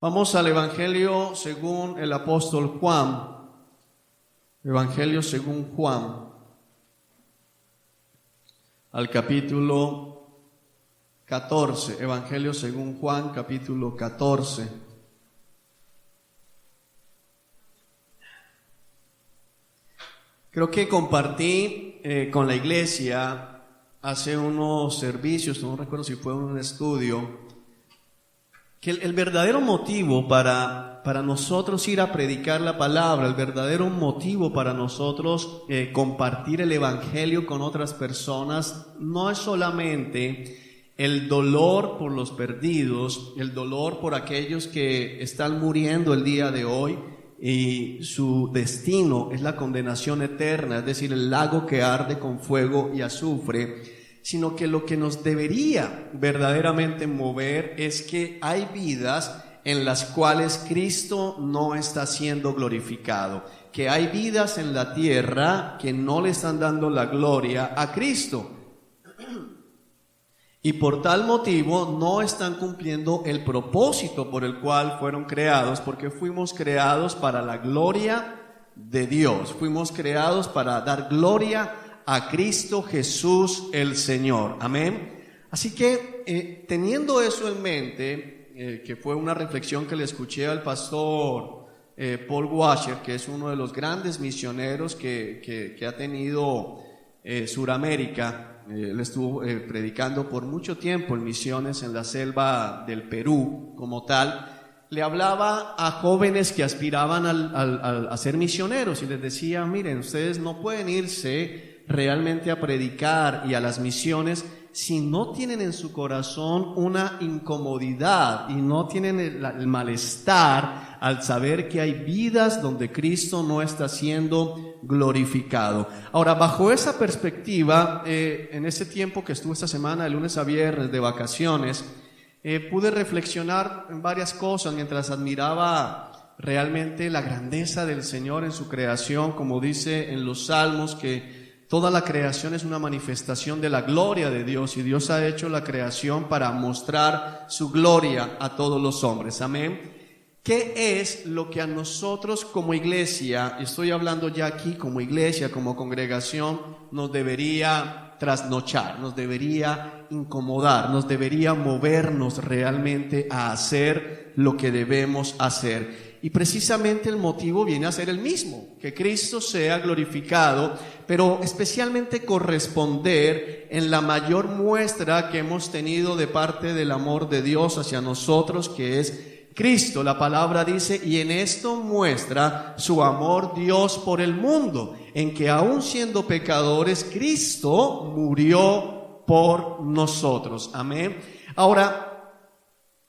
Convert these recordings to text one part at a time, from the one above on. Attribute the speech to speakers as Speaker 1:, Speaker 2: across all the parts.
Speaker 1: Vamos al Evangelio según el apóstol Juan. Evangelio según Juan, al capítulo 14. Evangelio según Juan, capítulo 14. Creo que compartí con la iglesia hace unos servicios, no recuerdo si fue un estudio, que el verdadero motivo para nosotros ir a predicar la palabra, el verdadero motivo para nosotros compartir el evangelio con otras personas, no es solamente el dolor por los perdidos, el dolor por aquellos que están muriendo el día de hoy y su destino es la condenación eterna, es decir, el lago que arde con fuego y azufre, sino que lo que nos debería verdaderamente mover es que hay vidas en las cuales Cristo no está siendo glorificado, que hay vidas en la tierra que no le están dando la gloria a Cristo y por tal motivo no están cumpliendo el propósito por el cual fueron creados, porque fuimos creados para la gloria de Dios, fuimos creados para dar gloria a Cristo Jesús el Señor. Amén. Así que teniendo eso en mente, que fue una reflexión que le escuché al pastor Paul Washer, que es uno de los grandes misioneros que ha tenido Suramérica. Él estuvo predicando por mucho tiempo en misiones en la selva del Perú como tal. Le hablaba a jóvenes que aspiraban a ser misioneros y les decía, miren, ustedes no pueden irse realmente a predicar y a las misiones si no tienen en su corazón una incomodidad y no tienen el malestar al saber que hay vidas donde Cristo no está siendo glorificado. Ahora, bajo esa perspectiva, en ese tiempo que estuve esta semana, de lunes a viernes, de vacaciones, pude reflexionar en varias cosas mientras admiraba realmente la grandeza del Señor en su creación, como dice en los Salmos, que toda la creación es una manifestación de la gloria de Dios y Dios ha hecho la creación para mostrar su gloria a todos los hombres. Amén. ¿Qué es lo que a nosotros como iglesia, estoy hablando ya aquí como iglesia, como congregación, nos debería trasnochar, nos debería incomodar, nos debería movernos realmente a hacer lo que debemos hacer? Y precisamente el motivo viene a ser el mismo, que Cristo sea glorificado, pero especialmente corresponder en la mayor muestra que hemos tenido de parte del amor de Dios hacia nosotros, que es Cristo. La palabra dice, y en esto muestra su amor Dios por el mundo, en que aun siendo pecadores, Cristo murió por nosotros. Amén. Ahora,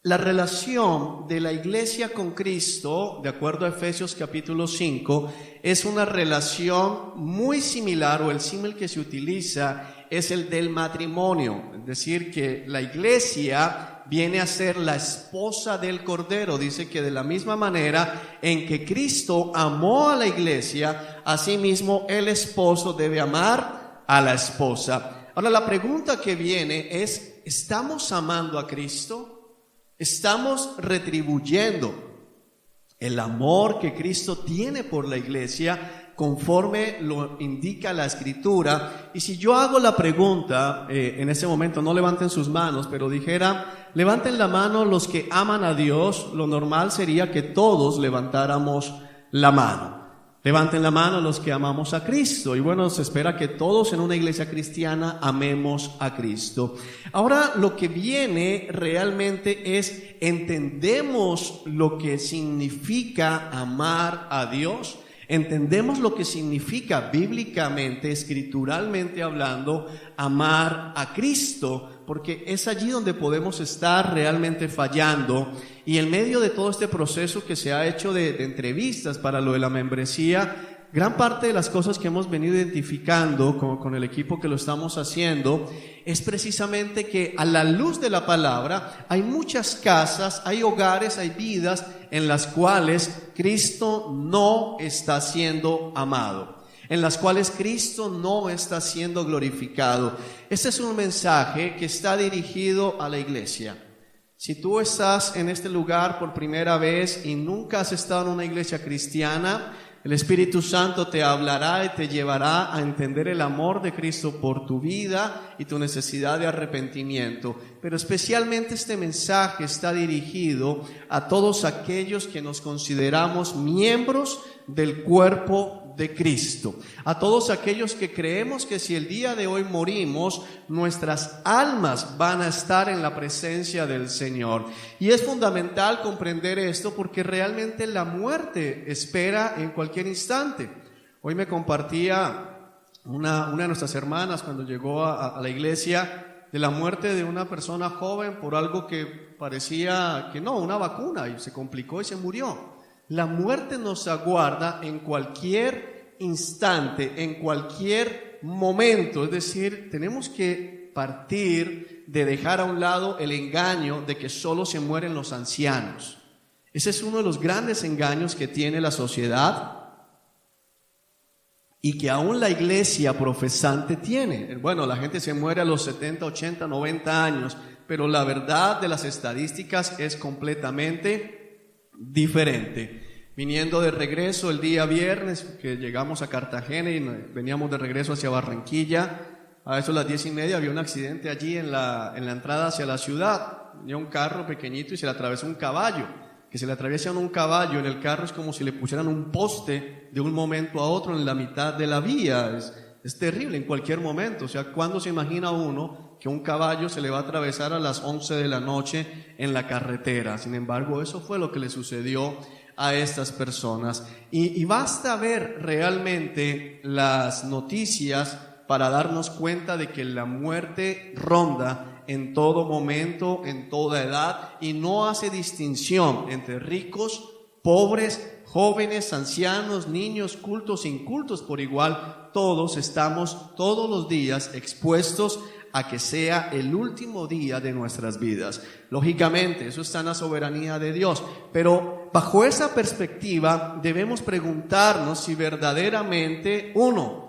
Speaker 1: la relación de la iglesia con Cristo, de acuerdo a Efesios capítulo 5, es una relación muy similar, o el símil que se utiliza es el del matrimonio, es decir, que la iglesia viene a ser la esposa del Cordero. Dice que de la misma manera en que Cristo amó a la iglesia, asimismo el esposo debe amar a la esposa. Ahora la pregunta que viene es, ¿estamos amando a Cristo? ¿Estamos retribuyendo el amor que Cristo tiene por la iglesia conforme lo indica la Escritura? Y si yo hago la pregunta, en ese momento no levanten sus manos, pero dijera, levanten la mano los que aman a Dios, lo normal sería que todos levantáramos la mano. Levanten la mano los que amamos a Cristo. Y bueno, se espera que todos en una iglesia cristiana amemos a Cristo. Ahora, lo que viene realmente es, ¿entendemos lo que significa amar a Dios? ¿Entendemos lo que significa bíblicamente, escrituralmente hablando, amar a Cristo? Porque es allí donde podemos estar realmente fallando. Y en medio de todo este proceso que se ha hecho de entrevistas para lo de la membresía, gran parte de las cosas que hemos venido identificando con el equipo que lo estamos haciendo es precisamente que a la luz de la palabra hay muchas casas, hay hogares, hay vidas en las cuales Cristo no está siendo amado, en las cuales Cristo no está siendo glorificado. Este es un mensaje que está dirigido a la iglesia. Si tú estás en este lugar por primera vez y nunca has estado en una iglesia cristiana, el Espíritu Santo te hablará y te llevará a entender el amor de Cristo por tu vida y tu necesidad de arrepentimiento. Pero especialmente este mensaje está dirigido a todos aquellos que nos consideramos miembros del cuerpo de Cristo. A todos aquellos que creemos que si el día de hoy morimos, nuestras almas van a estar en la presencia del Señor. Y es fundamental comprender esto porque realmente la muerte espera en cualquier instante. Hoy me compartía una de nuestras hermanas cuando llegó a la iglesia de la muerte de una persona joven por algo que parecía que no, una vacuna, y se complicó y se murió. La muerte nos aguarda en cualquier instante, en cualquier momento. Es decir, tenemos que partir de dejar a un lado el engaño de que solo se mueren los ancianos. Ese es uno de los grandes engaños que tiene la sociedad y que aún la iglesia profesante tiene. Bueno, la gente se muere a los 70, 80, 90 años, pero la verdad de las estadísticas es completamente diferente. Viniendo de regreso el día viernes, que llegamos a Cartagena y veníamos de regreso hacia Barranquilla, a eso a las 10:30 había un accidente allí en la entrada hacia la ciudad. Venía un carro pequeñito y se le atravesó un caballo. Que se le atraviesan un caballo en el carro es como si le pusieran un poste de un momento a otro en la mitad de la vía. Es terrible en cualquier momento. O sea, ¿cuándo se imagina uno que un caballo se le va a atravesar a las 11 de la noche en la carretera? Sin embargo, eso fue lo que le sucedió a estas personas. Y basta ver realmente las noticias para darnos cuenta de que la muerte ronda en todo momento, en toda edad, y no hace distinción entre ricos, pobres, jóvenes, ancianos, niños, cultos, incultos por igual. Todos estamos todos los días expuestos a que sea el último día de nuestras vidas. Lógicamente, eso está en la soberanía de Dios, pero bajo esa perspectiva debemos preguntarnos si verdaderamente, uno,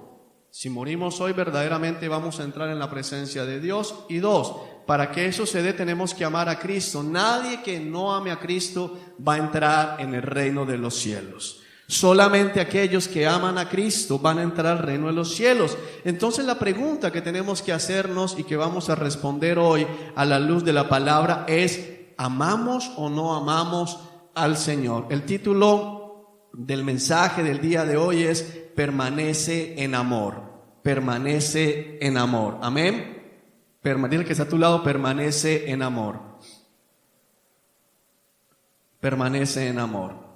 Speaker 1: si morimos hoy, verdaderamente vamos a entrar en la presencia de Dios. Y dos, para que eso se dé tenemos que amar a Cristo. Nadie que no ame a Cristo va a entrar en el reino de los cielos. Solamente aquellos que aman a Cristo van a entrar al reino de los cielos. Entonces la pregunta que tenemos que hacernos y que vamos a responder hoy a la luz de la palabra es: ¿amamos o no amamos al Señor? El título del mensaje del día de hoy es Permanece en amor. Permanece en amor. Amén. Dile que está a tu lado: permanece en amor. Permanece en amor.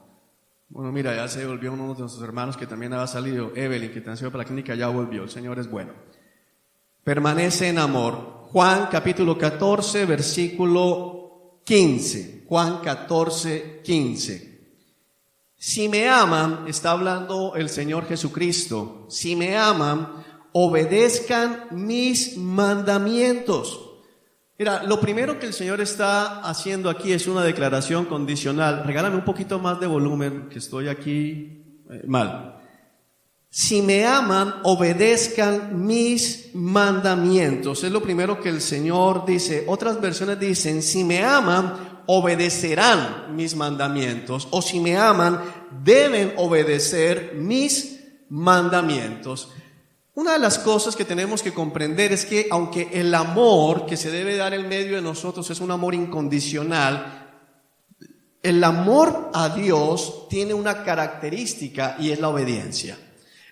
Speaker 1: Bueno, mira, ya se volvió uno de nuestros hermanos que también había salido, Evelyn, que también se ido para la clínica, ya volvió. El Señor es bueno. Permanece en amor. Juan capítulo 14, versículo 15. Juan 14, 15. Si me aman, está hablando el Señor Jesucristo, si me aman, obedezcan mis mandamientos. Mira, lo primero que el Señor está haciendo aquí es una declaración condicional. Regálame un poquito más de volumen, que estoy aquí mal. Si me aman, obedezcan mis mandamientos. Es lo primero que el Señor dice. Otras versiones dicen: si me aman, obedecerán mis mandamientos. O si me aman, deben obedecer mis mandamientos. Una de las cosas que tenemos que comprender es que aunque el amor que se debe dar en medio de nosotros es un amor incondicional, el amor a Dios tiene una característica y es la obediencia.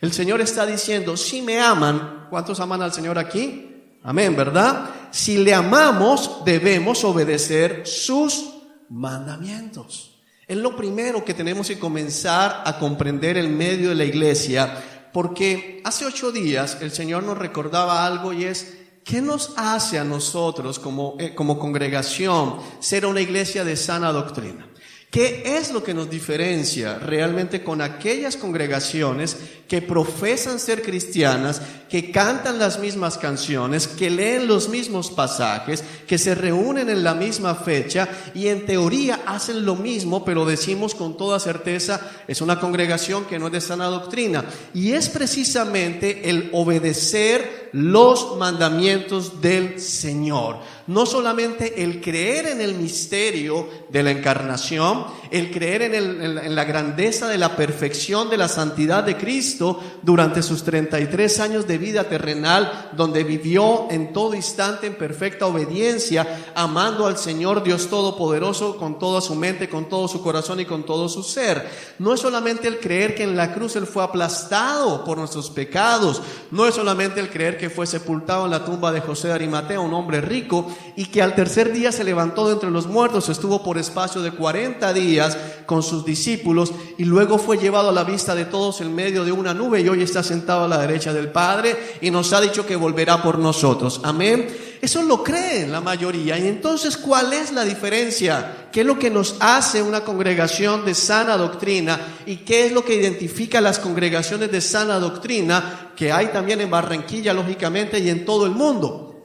Speaker 1: El Señor está diciendo: si me aman, ¿cuántos aman al Señor aquí? Amén, ¿verdad? Si le amamos, debemos obedecer sus mandamientos. Es lo primero que tenemos que comenzar a comprender en medio de la iglesia. Porque hace 8 días el Señor nos recordaba algo, y es: ¿qué nos hace a nosotros como congregación ser una iglesia de sana doctrina? ¿Qué es lo que nos diferencia realmente con aquellas congregaciones que profesan ser cristianas, que cantan las mismas canciones, que leen los mismos pasajes, que se reúnen en la misma fecha y en teoría hacen lo mismo, pero decimos con toda certeza es una congregación que no es de sana doctrina? Y es precisamente el obedecer los mandamientos del Señor. No solamente el creer en el misterio de la encarnación, el creer en la grandeza de la perfección de la santidad de Cristo durante sus 33 años de vida terrenal, donde vivió en todo instante en perfecta obediencia, amando al Señor Dios Todopoderoso con toda su mente, con todo su corazón y con todo su ser. No es solamente el creer que en la cruz Él fue aplastado por nuestros pecados, no es solamente el creer que fue sepultado en la tumba de José de Arimatea, un hombre rico, y que al tercer día se levantó de entre los muertos, estuvo por espacio de 40 días con sus discípulos y luego fue llevado a la vista de todos en medio de una nube y hoy está sentado a la derecha del Padre y nos ha dicho que volverá por nosotros. Amén. Eso lo creen la mayoría. Y entonces, ¿cuál es la diferencia? ¿Qué es lo que nos hace una congregación de sana doctrina? ¿Y qué es lo que identifica las congregaciones de sana doctrina que hay también en Barranquilla, lógicamente, y en todo el mundo?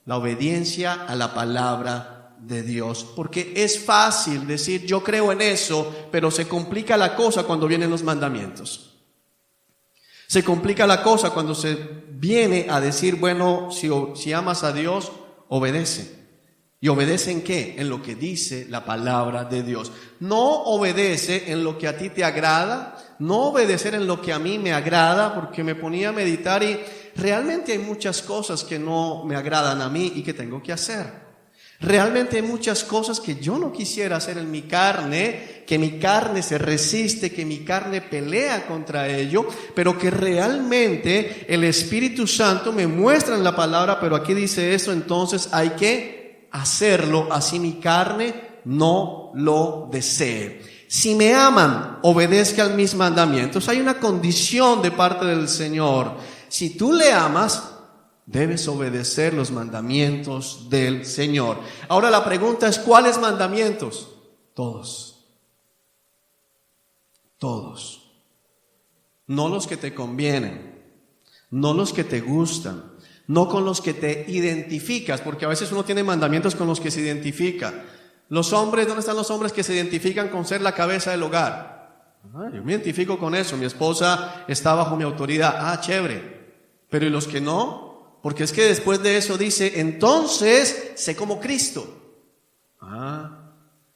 Speaker 1: La obediencia a la palabra de Dios. Porque es fácil decir yo creo en eso, pero se complica la cosa cuando vienen los mandamientos. Se complica la cosa cuando se viene a decir, bueno, si amas a Dios, obedece. ¿Y obedece en qué? En lo que dice la palabra de Dios. No obedece en lo que a ti te agrada, no obedecer en lo que a mí me agrada, porque me ponía a meditar y realmente hay muchas cosas que no me agradan a mí y que tengo que hacer. Realmente hay muchas cosas que yo no quisiera hacer en mi carne, que mi carne se resiste, que mi carne pelea contra ello, pero que realmente el Espíritu Santo me muestra en la palabra, pero aquí dice eso, entonces hay que hacerlo, así mi carne no lo desee. Si me aman, obedezcan mis mandamientos. Hay una condición de parte del Señor. Si tú le amas, debes obedecer los mandamientos del Señor. Ahora la pregunta es, ¿cuáles mandamientos? Todos. Todos. No los que te convienen, no los que te gustan, no con los que te identificas, porque a veces uno tiene mandamientos con los que se identifica. Los hombres, ¿dónde están los hombres que se identifican con ser la cabeza del hogar? Yo me identifico con eso, mi esposa está bajo mi autoridad, chévere. Pero ¿y los que no? Porque es que después de eso dice, entonces sé como Cristo.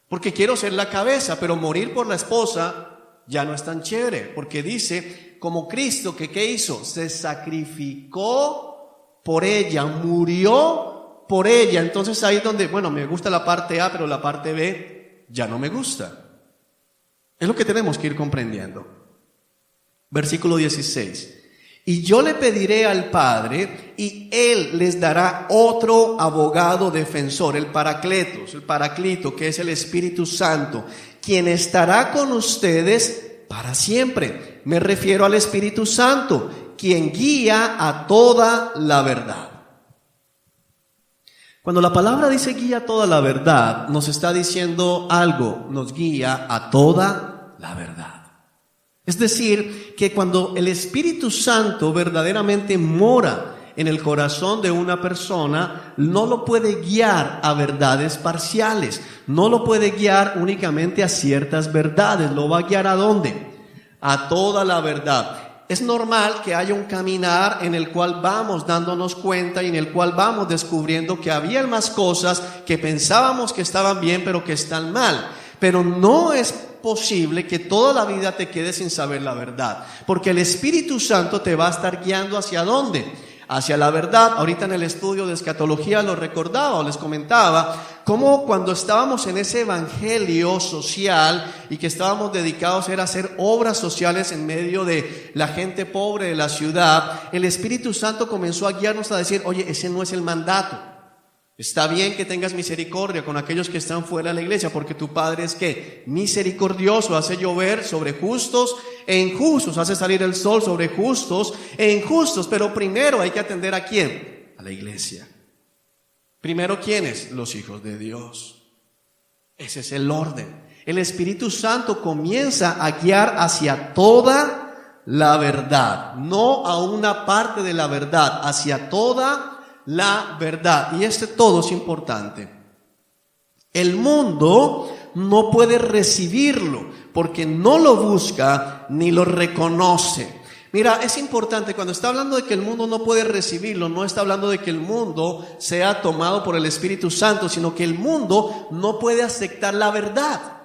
Speaker 1: Porque quiero ser la cabeza, pero morir por la esposa ya no es tan chévere, porque dice, como Cristo, que ¿qué hizo? Se sacrificó por ella, murió por ella. Entonces ahí es donde, bueno, me gusta la parte A, pero la parte B ya no me gusta. Es lo que tenemos que ir comprendiendo. Versículo 16. Y yo le pediré al Padre, y Él les dará otro abogado defensor, el Paraclito, que es el Espíritu Santo, quien estará con ustedes para siempre. Me refiero al Espíritu Santo, quien guía a toda la verdad. Cuando la palabra dice guía a toda la verdad, nos está diciendo algo, nos guía a toda la verdad. Es decir, que cuando el Espíritu Santo verdaderamente mora en el corazón de una persona, no lo puede guiar a verdades parciales, no lo puede guiar únicamente a ciertas verdades, lo va a guiar ¿a dónde? A toda la verdad. Es normal que haya un caminar en el cual vamos dándonos cuenta y en el cual vamos descubriendo que había más cosas que pensábamos que estaban bien, pero que están mal. Pero no es posible que toda la vida te quedes sin saber la verdad, porque el Espíritu Santo te va a estar guiando ¿hacia dónde? Hacia la verdad. Ahorita en el estudio de escatología lo recordaba o les comentaba cómo cuando estábamos en ese evangelio social y que estábamos dedicados a hacer obras sociales en medio de la gente pobre de la ciudad, el Espíritu Santo comenzó a guiarnos a decir, oye, ese no es el mandato. Está bien que tengas misericordia con aquellos que están fuera de la iglesia, porque tu Padre es ¿qué? Misericordioso, hace llover sobre justos e injustos, hace salir el sol sobre justos e injustos. Pero primero hay que atender ¿a quién? A la iglesia. Primero, ¿quiénes? Los hijos de Dios. Ese es el orden. El Espíritu Santo comienza a guiar hacia toda la verdad, no a una parte de la verdad, hacia toda la verdad. Y todo es importante. El mundo no puede recibirlo porque no lo busca ni lo reconoce. Mira, es importante, cuando está hablando de que el mundo no puede recibirlo, no está hablando de que el mundo sea tomado por el Espíritu Santo, sino que el mundo no puede aceptar la verdad.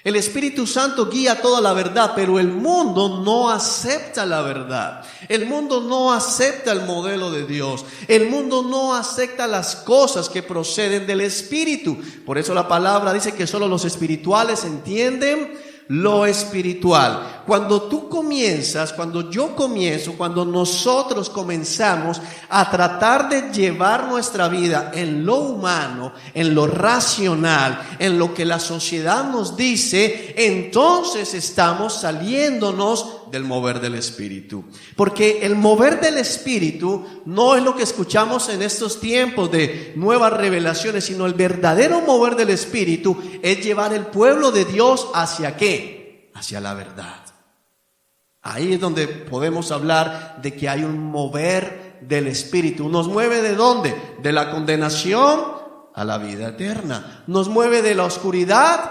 Speaker 1: El Espíritu Santo guía toda la verdad, pero el mundo no acepta la verdad. El mundo no acepta el modelo de Dios. El mundo no acepta las cosas que proceden del Espíritu. Por eso la palabra dice que solo los espirituales entienden lo espiritual. Cuando tú comienzas, cuando yo comienzo, cuando nosotros comenzamos a tratar de llevar nuestra vida en lo humano, en lo racional, en lo que la sociedad nos dice, entonces estamos saliéndonos del mover del Espíritu. Porque el mover del Espíritu no es lo que escuchamos en estos tiempos de nuevas revelaciones, sino el verdadero mover del Espíritu es llevar el pueblo de Dios ¿hacia qué? Hacia la verdad. Ahí es donde podemos hablar de que hay un mover del Espíritu. ¿Nos mueve de dónde? De la condenación a la vida eterna. Nos mueve de la oscuridad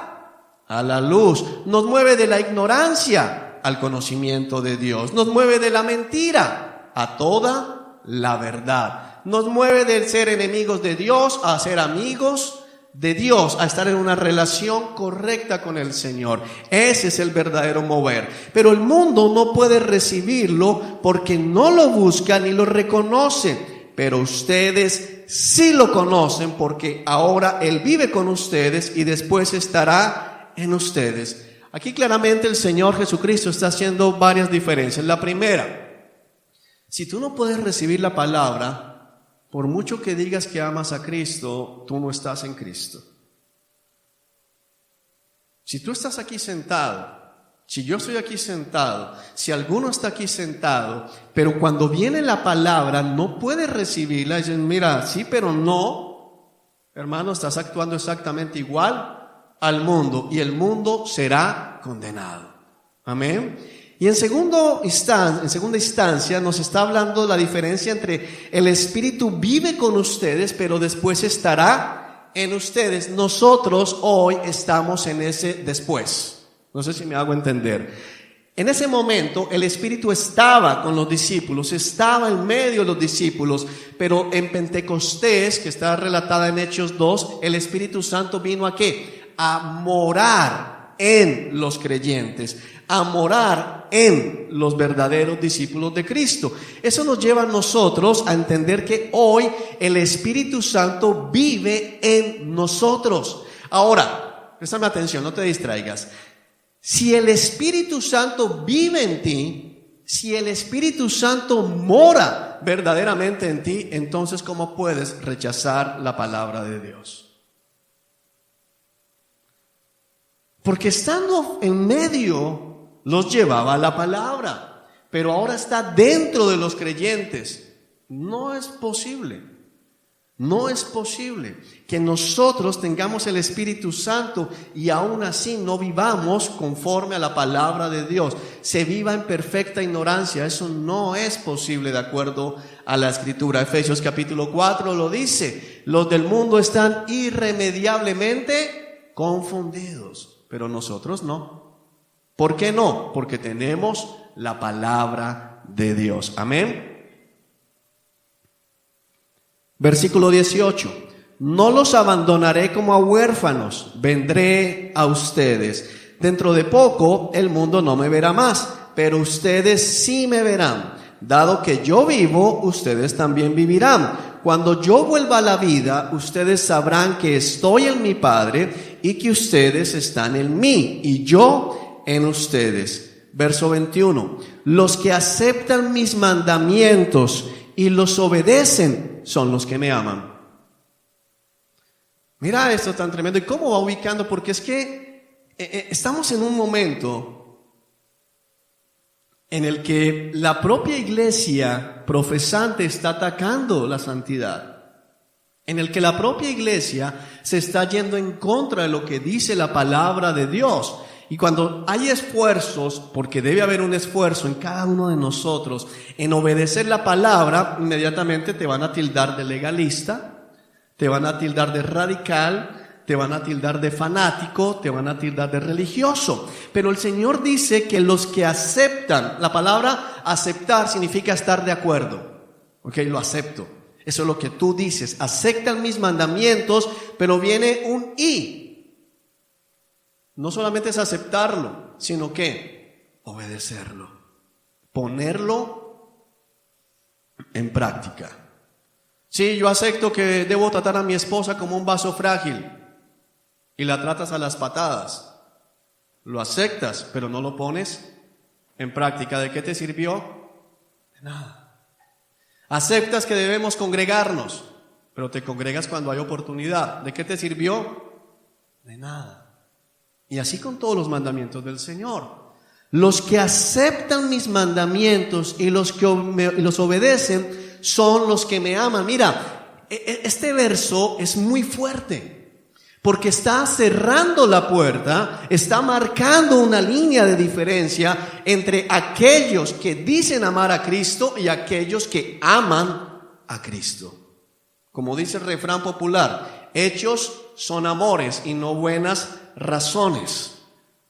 Speaker 1: a la luz. Nos mueve de la ignorancia al conocimiento de Dios. Nos mueve de la mentira a toda la verdad. Nos mueve del ser enemigos de Dios a ser amigos de Dios, a estar en una relación correcta con el Señor. Ese es el verdadero mover. Pero el mundo no puede recibirlo porque no lo busca ni lo reconoce. Pero ustedes sí lo conocen porque ahora Él vive con ustedes y después estará en ustedes. Aquí claramente el Señor Jesucristo está haciendo varias diferencias. La primera, si tú no puedes recibir la palabra, por mucho que digas que amas a Cristo, tú no estás en Cristo. Si tú estás aquí sentado, si yo estoy aquí sentado, si alguno está aquí sentado, pero cuando viene la palabra no puedes recibirla, y dicen, mira, sí, pero no, hermano, estás actuando exactamente igual al mundo y el mundo será condenado. Amén. Y en segunda instancia nos está hablando la diferencia entre el Espíritu vive con ustedes, pero después estará en ustedes. Nosotros hoy estamos en ese después. No sé si me hago entender. En ese momento el Espíritu estaba con los discípulos, estaba en medio de los discípulos, pero en Pentecostés, que está relatada en Hechos 2, el Espíritu Santo vino ¿a qué? A morar en los creyentes, a morar en los verdaderos discípulos de Cristo. Eso nos lleva a nosotros a entender que hoy el Espíritu Santo vive en nosotros. Ahora, préstame atención, no te distraigas. Si el Espíritu Santo vive en ti, si el Espíritu Santo mora verdaderamente en ti, entonces ¿cómo puedes rechazar la palabra de Dios? Porque estando en medio los llevaba la palabra, pero ahora está dentro de los creyentes. No es posible que nosotros tengamos el Espíritu Santo y aún así no vivamos conforme a la palabra de Dios. Se viva en perfecta ignorancia. Eso no es posible de acuerdo a la Escritura. Efesios capítulo 4 lo dice. Los del mundo están irremediablemente confundidos, pero nosotros no. ¿Por qué no? Porque tenemos la palabra de Dios. Amén. Versículo 18. No los abandonaré como a huérfanos, vendré a ustedes. Dentro de poco el mundo no me verá más, pero ustedes sí me verán. Dado que yo vivo, ustedes también vivirán. Cuando yo vuelva a la vida, ustedes sabrán que estoy en mi Padre y que ustedes están en mí y yo en ustedes. Verso 21. Los que aceptan mis mandamientos y los obedecen son los que me aman. Mira esto tan tremendo. ¿Y cómo va ubicando? Porque es que estamos en un momento en el que la propia iglesia profesante está atacando la santidad, en el que la propia iglesia se está yendo en contra de lo que dice la palabra de Dios. Y cuando hay esfuerzos, porque debe haber un esfuerzo en cada uno de nosotros en obedecer la palabra, inmediatamente te van a tildar de legalista, te van a tildar de radical, te van a tildar de fanático, te van a tildar de religioso. Pero el Señor dice que los que aceptan, la palabra aceptar significa estar de acuerdo. Ok, lo acepto. Eso es lo que tú dices. Aceptan mis mandamientos, pero viene un y. No solamente es aceptarlo, sino que obedecerlo. Ponerlo en práctica. Sí, yo acepto que debo tratar a mi esposa como un vaso frágil y la tratas a las patadas. Lo aceptas, pero no lo pones en práctica. ¿De qué te sirvió? De nada. Aceptas que debemos congregarnos, pero te congregas cuando hay oportunidad. ¿De qué te sirvió? De nada. Y así con todos los mandamientos del Señor. Los que aceptan mis mandamientos y los que los obedecen son los que me aman. Mira, este verso es muy fuerte porque está cerrando la puerta, está marcando una línea de diferencia entre aquellos que dicen amar a Cristo y aquellos que aman a Cristo. Como dice el refrán popular, hechos son amores y no buenas razones.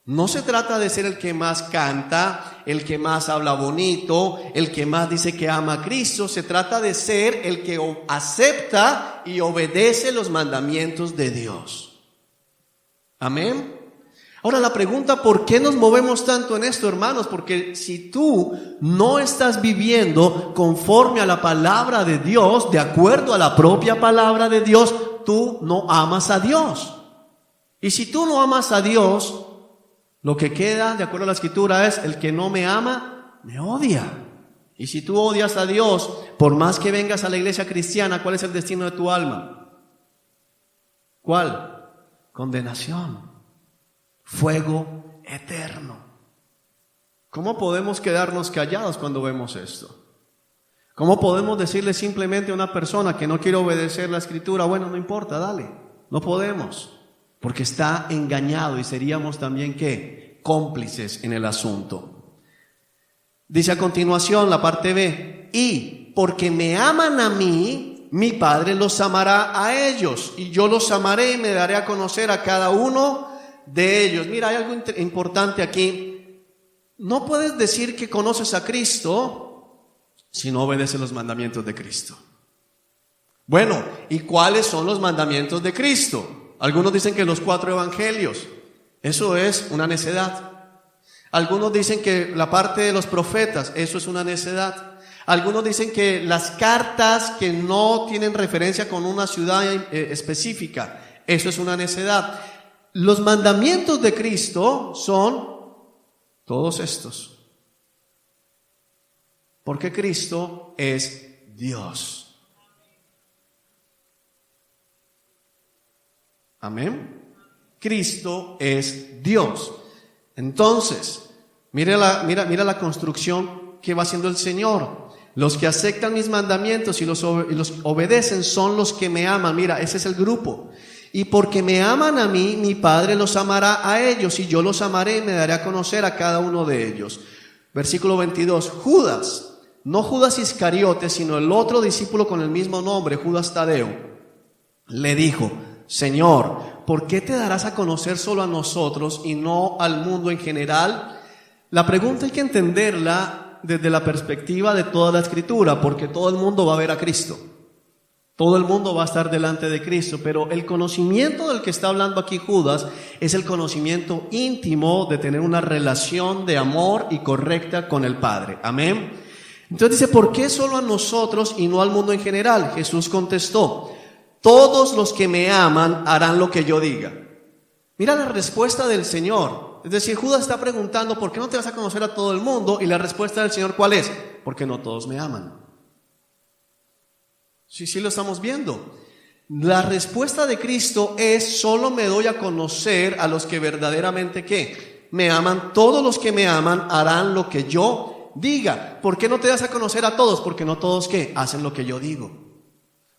Speaker 1: No se trata de ser el que más canta, el que más habla bonito, el que más dice que ama a Cristo. Se trata de ser el que acepta y obedece los mandamientos de Dios. Amén. Ahora la pregunta, ¿por qué nos movemos tanto en esto, hermanos? Porque si tú no estás viviendo conforme a la palabra de Dios, de acuerdo a la propia palabra de Dios, tú no amas a Dios. Y si tú no amas a Dios, lo que queda, de acuerdo a la Escritura, es el que no me ama, me odia. Y si tú odias a Dios, por más que vengas a la iglesia cristiana, ¿cuál es el destino de tu alma? ¿Cuál? Condenación. Fuego eterno. ¿Cómo podemos quedarnos callados cuando vemos esto? ¿Cómo podemos decirle simplemente a una persona que no quiere obedecer la Escritura, bueno, no importa, dale? No podemos. Porque está engañado y seríamos también, ¿qué? Cómplices en el asunto. Dice a continuación la parte B, y porque me aman a mí, mi Padre los amará a ellos, y yo los amaré y me daré a conocer a cada uno de ellos. Mira, hay algo importante aquí. No puedes decir que conoces a Cristo si no obedeces los mandamientos de Cristo. Bueno, ¿y cuáles son los mandamientos de Cristo? Algunos dicen que los 4 evangelios. Eso es una necedad. Algunos dicen que la parte de los profetas. Eso es una necedad. Algunos dicen que las cartas que no tienen referencia con una ciudad específica. Eso es una necedad. Los mandamientos de Cristo son todos estos. Porque Cristo es Dios. Amén. Cristo es Dios. Entonces, mira la construcción que va haciendo el Señor. Los que aceptan mis mandamientos y los obedecen son los que me aman. Mira, ese es el grupo. Y porque me aman a mí, mi Padre los amará a ellos, y yo los amaré y me daré a conocer a cada uno de ellos. Versículo 22. Judas, no Judas Iscariote, sino el otro discípulo con el mismo nombre, Judas Tadeo, le dijo: Señor, ¿por qué te darás a conocer solo a nosotros y no al mundo en general? La pregunta hay que entenderla desde la perspectiva de toda la Escritura, porque todo el mundo va a ver a Cristo. Todo el mundo va a estar delante de Cristo, pero el conocimiento del que está hablando aquí Judas es el conocimiento íntimo de tener una relación de amor y correcta con el Padre. Amén. Entonces dice, ¿por qué solo a nosotros y no al mundo en general? Jesús contestó: todos los que me aman harán lo que yo diga. Mira la respuesta del Señor. Es decir, Judas está preguntando, ¿por qué no te vas a conocer a todo el mundo? Y la respuesta del Señor, ¿cuál es? Porque no todos me aman. Sí lo estamos viendo. La respuesta de Cristo es: solo me doy a conocer a los que verdaderamente, ¿qué? Me aman. Todos los que me aman harán lo que yo diga. ¿Por qué no te das a conocer a todos? Porque no todos, ¿qué? Hacen lo que yo digo.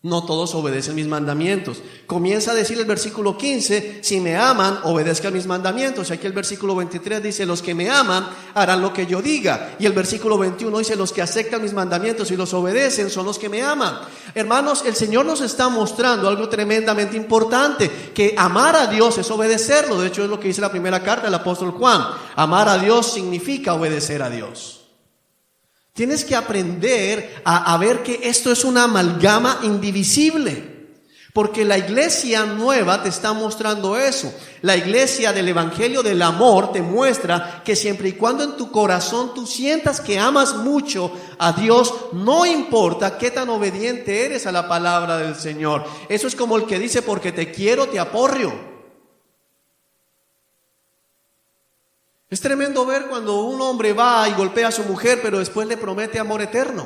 Speaker 1: No todos obedecen mis mandamientos. Comienza a decir el versículo 15, si me aman, obedezcan mis mandamientos. Y aquí el versículo 23 dice, los que me aman harán lo que yo diga. Y el versículo 21 dice, los que aceptan mis mandamientos y los obedecen son los que me aman. Hermanos, el Señor nos está mostrando algo tremendamente importante, que amar a Dios es obedecerlo. De hecho, es lo que dice la primera carta del apóstol Juan. Amar a Dios significa obedecer a Dios. Tienes que aprender a ver que esto es una amalgama indivisible, porque la iglesia nueva te está mostrando eso. La iglesia del evangelio del amor te muestra que siempre y cuando en tu corazón tú sientas que amas mucho a Dios, no importa qué tan obediente eres a la palabra del Señor. Eso es como el que dice, porque te quiero, te aporrio. Es tremendo ver cuando un hombre va y golpea a su mujer, pero después le promete amor eterno.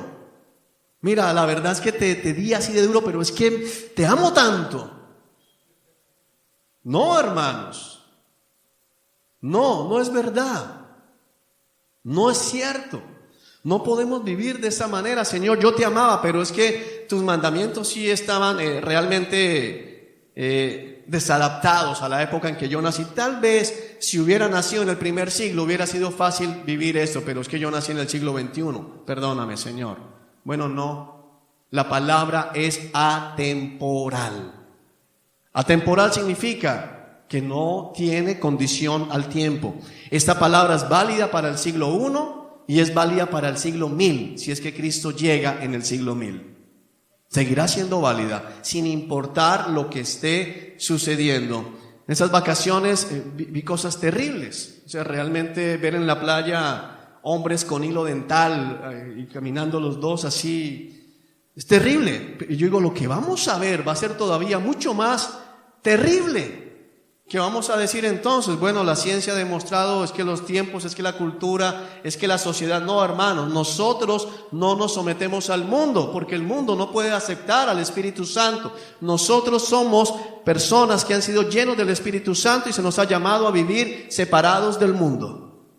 Speaker 1: Mira, la verdad es que te di así de duro, pero es que te amo tanto. No, hermanos. No es verdad. No es cierto. No podemos vivir de esa manera. Señor, yo te amaba, pero es que tus mandamientos sí estaban realmente desadaptados a la época en que yo nací. Tal vez si hubiera nacido en el primer siglo hubiera sido fácil vivir esto, pero es que yo nací en el siglo XXI. Perdóname, Señor. Bueno, no. La palabra es atemporal. Atemporal significa que no tiene condición al tiempo. Esta palabra es válida para el siglo I y es válida para el siglo 1000, si es que Cristo llega en el siglo 1000. Seguirá siendo válida, sin importar lo que esté sucediendo. En esas vacaciones vi cosas terribles. O sea, realmente ver en la playa hombres con hilo dental y caminando los dos así, es terrible. Y yo digo, lo que vamos a ver va a ser todavía mucho más terrible. ¿Qué vamos a decir entonces? Bueno, la ciencia ha demostrado, es que los tiempos, es que la cultura, es que la sociedad. No, hermanos, nosotros no nos sometemos al mundo, porque el mundo no puede aceptar al Espíritu Santo. Nosotros somos personas que han sido llenos del Espíritu Santo y se nos ha llamado a vivir separados del mundo.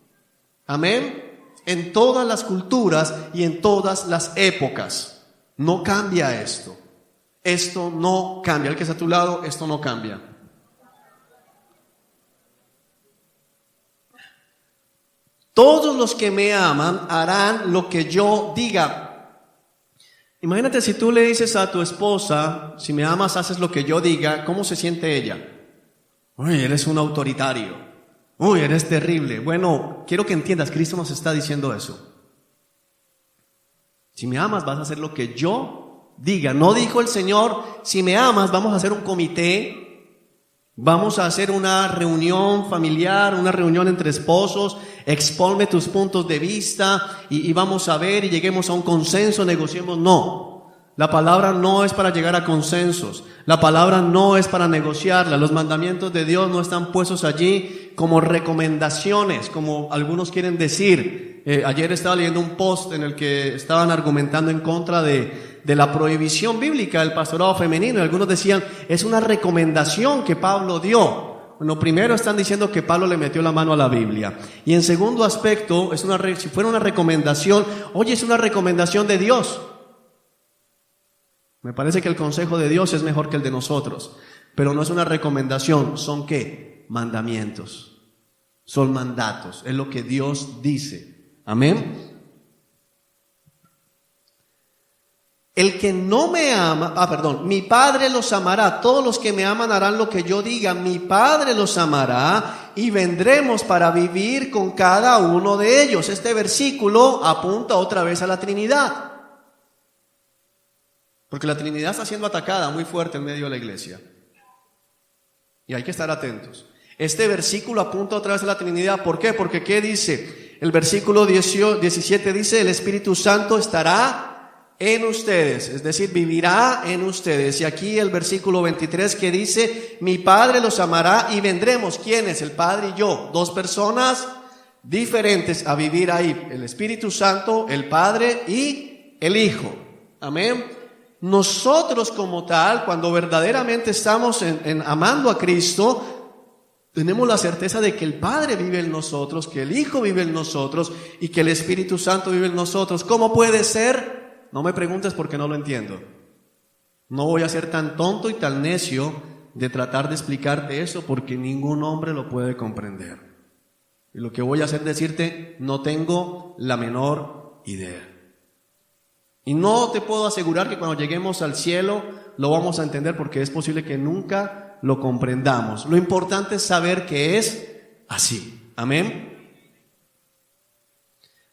Speaker 1: Amén. En todas las culturas y en todas las épocas. No cambia esto. Esto no cambia. El que está a tu lado, esto no cambia. Todos los que me aman harán lo que yo diga. Imagínate si tú le dices a tu esposa, si me amas, haces lo que yo diga, ¿cómo se siente ella? Uy, eres un autoritario. Uy, eres terrible. Bueno, quiero que entiendas, Cristo nos está diciendo eso. Si me amas, vas a hacer lo que yo diga. No dijo el Señor, si me amas, vamos a hacer un comité. Vamos a hacer una reunión familiar, una reunión entre esposos, exponme tus puntos de vista y vamos a ver y lleguemos a un consenso, negociemos. No, la palabra no es para llegar a consensos, la palabra no es para negociarla. Los mandamientos de Dios no están puestos allí como recomendaciones, como algunos quieren decir. Ayer estaba leyendo un post en el que estaban argumentando en contra de la prohibición bíblica del pastorado femenino, y algunos decían, es una recomendación que Pablo dio. Bueno, primero están diciendo que Pablo le metió la mano a la Biblia, y en segundo aspecto, si fuera una recomendación, oye, es una recomendación de Dios. Me parece que el consejo de Dios es mejor que el de nosotros, pero no es una recomendación, ¿son qué? Mandamientos, son mandatos, es lo que Dios dice. Amén. El que no me ama, mi Padre los amará, todos los que me aman harán lo que yo diga, mi Padre los amará y vendremos para vivir con cada uno de ellos. Este versículo apunta otra vez a la Trinidad, porque la Trinidad está siendo atacada muy fuerte en medio de la iglesia y hay que estar atentos. Este versículo apunta otra vez a la Trinidad. ¿Por qué? Porque ¿qué dice? El versículo 17 dice, el Espíritu Santo estará en ustedes, es decir, vivirá en ustedes. Y aquí el versículo 23 que dice, mi Padre los amará y vendremos. ¿Quién es? El Padre y yo, dos personas diferentes a vivir ahí. El Espíritu Santo, el Padre y el Hijo. Amén. Nosotros como tal, cuando verdaderamente estamos amando a Cristo, tenemos la certeza de que el Padre vive en nosotros, que el Hijo vive en nosotros y que el Espíritu Santo vive en nosotros. ¿Cómo puede ser? No me preguntes porque no lo entiendo. No voy a ser tan tonto y tan necio de tratar de explicarte eso porque ningún hombre lo puede comprender. Y lo que voy a hacer es decirte, no tengo la menor idea. Y no te puedo asegurar que cuando lleguemos al cielo lo vamos a entender porque es posible que nunca lo comprendamos. Lo importante es saber que es así. Amén.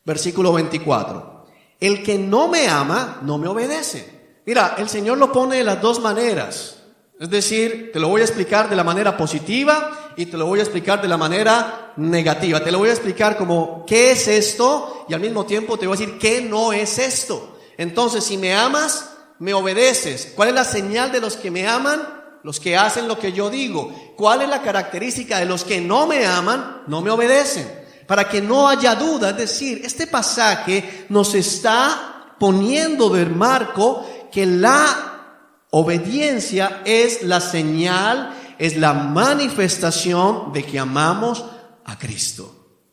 Speaker 1: Versículo 24. El que no me ama, no me obedece. Mira, el Señor lo pone de las dos maneras. Es decir, te lo voy a explicar de la manera positiva y te lo voy a explicar de la manera negativa. Te lo voy a explicar como qué es esto y al mismo tiempo te voy a decir qué no es esto. Entonces, si me amas, me obedeces. ¿Cuál es la señal de los que me aman? Los que hacen lo que yo digo. ¿Cuál es la característica de los que no me aman? No me obedecen. Para que no haya duda, es decir, este pasaje nos está poniendo de marco que la obediencia es la señal, es la manifestación de que amamos a Cristo.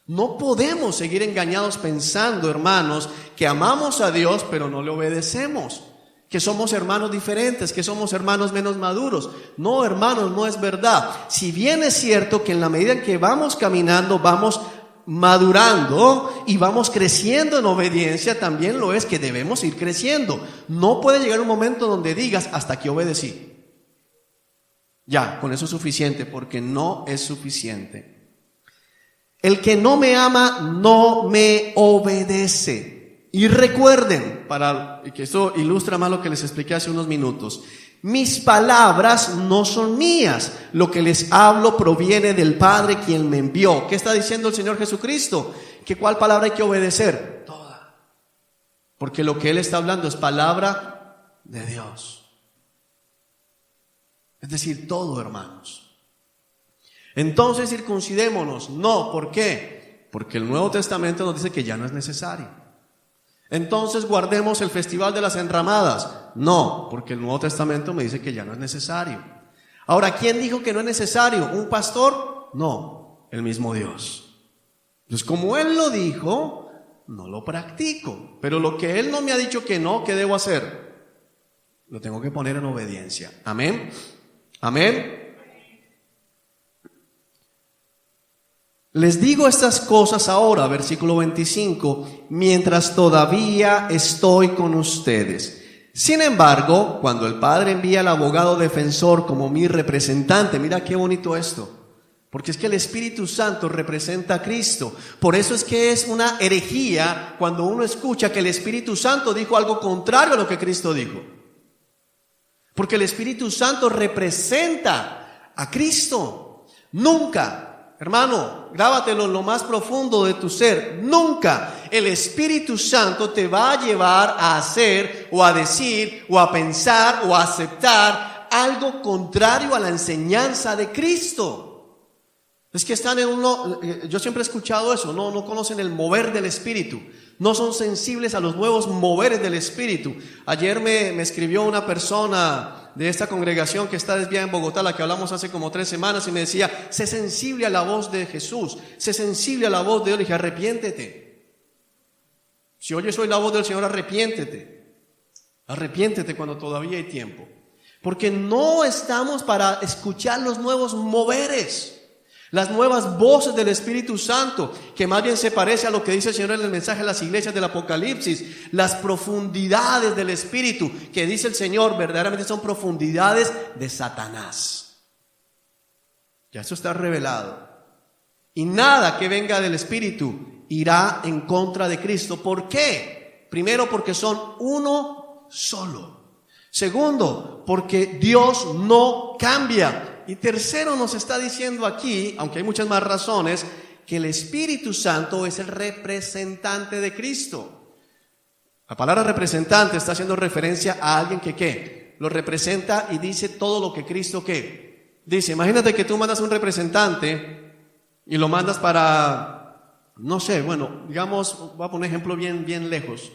Speaker 1: No podemos seguir engañados pensando, hermanos, que amamos a Dios pero no le obedecemos, que somos hermanos diferentes, que somos hermanos menos maduros. No, hermanos, no es verdad. Si bien es cierto que en la medida en que vamos caminando, vamos madurando y vamos creciendo en obediencia, también lo es que debemos ir creciendo. No puede llegar un momento donde digas, hasta aquí obedecí. Ya, con eso es suficiente, porque no es suficiente. El que no me ama, no me obedece. Y recuerden, y que esto ilustra más lo que les expliqué hace unos minutos, mis palabras no son mías, lo que les hablo proviene del Padre quien me envió. ¿Qué está diciendo el Señor Jesucristo? ¿Que cuál palabra hay que obedecer? Toda. Porque lo que Él está hablando es palabra de Dios. Es decir, todo, hermanos. Entonces circuncidémonos. No, ¿por qué? Porque el Nuevo Testamento nos dice que ya no es necesario. Entonces guardemos el festival de las enramadas. No, porque el Nuevo Testamento me dice que ya no es necesario. Ahora, ¿quién dijo que no es necesario? ¿Un pastor? No, el mismo Dios. Entonces, como Él lo dijo, no lo practico. Pero lo que Él no me ha dicho que no, ¿qué debo hacer? Lo tengo que poner en obediencia. Amén. Amén. Les digo estas cosas ahora, versículo 25, mientras todavía estoy con ustedes. Sin embargo, cuando el Padre envía al abogado defensor como mi representante, mira qué bonito esto, porque es que el Espíritu Santo representa a Cristo. Por eso es que es una herejía cuando uno escucha que el Espíritu Santo dijo algo contrario a lo que Cristo dijo. Porque el Espíritu Santo representa a Cristo. Nunca, hermano, grábatelo en lo más profundo de tu ser. Nunca el Espíritu Santo te va a llevar a hacer o a decir o a pensar o a aceptar algo contrario a la enseñanza de Cristo. Es que están en yo siempre he escuchado eso, no conocen el mover del Espíritu, no son sensibles a los nuevos moveres del Espíritu. Ayer me escribió una persona de esta congregación que está desviada en Bogotá, la que hablamos hace como 3 semanas, y me decía, sé sensible a la voz de Jesús, sé sensible a la voz de Dios. Le dije, arrepiéntete. Si oyes hoy la voz del Señor, arrepiéntete cuando todavía hay tiempo, porque no estamos para escuchar los nuevos moveres, las nuevas voces del Espíritu Santo, que más bien se parece a lo que dice el Señor en el mensaje a las iglesias del Apocalipsis. Las profundidades del Espíritu, que dice el Señor, verdaderamente son profundidades de Satanás. Ya eso está revelado. Y nada que venga del Espíritu irá en contra de Cristo. ¿Por qué? Primero, porque son uno solo. Segundo, porque Dios no cambia. Y tercero, nos está diciendo aquí, aunque hay muchas más razones, que el Espíritu Santo es el representante de Cristo. La palabra representante está haciendo referencia a alguien que ¿qué? Lo representa y dice todo lo que Cristo ¿qué? Dice. Imagínate que tú mandas un representante y lo mandas para, no sé, bueno, digamos, voy a poner un ejemplo bien lejos.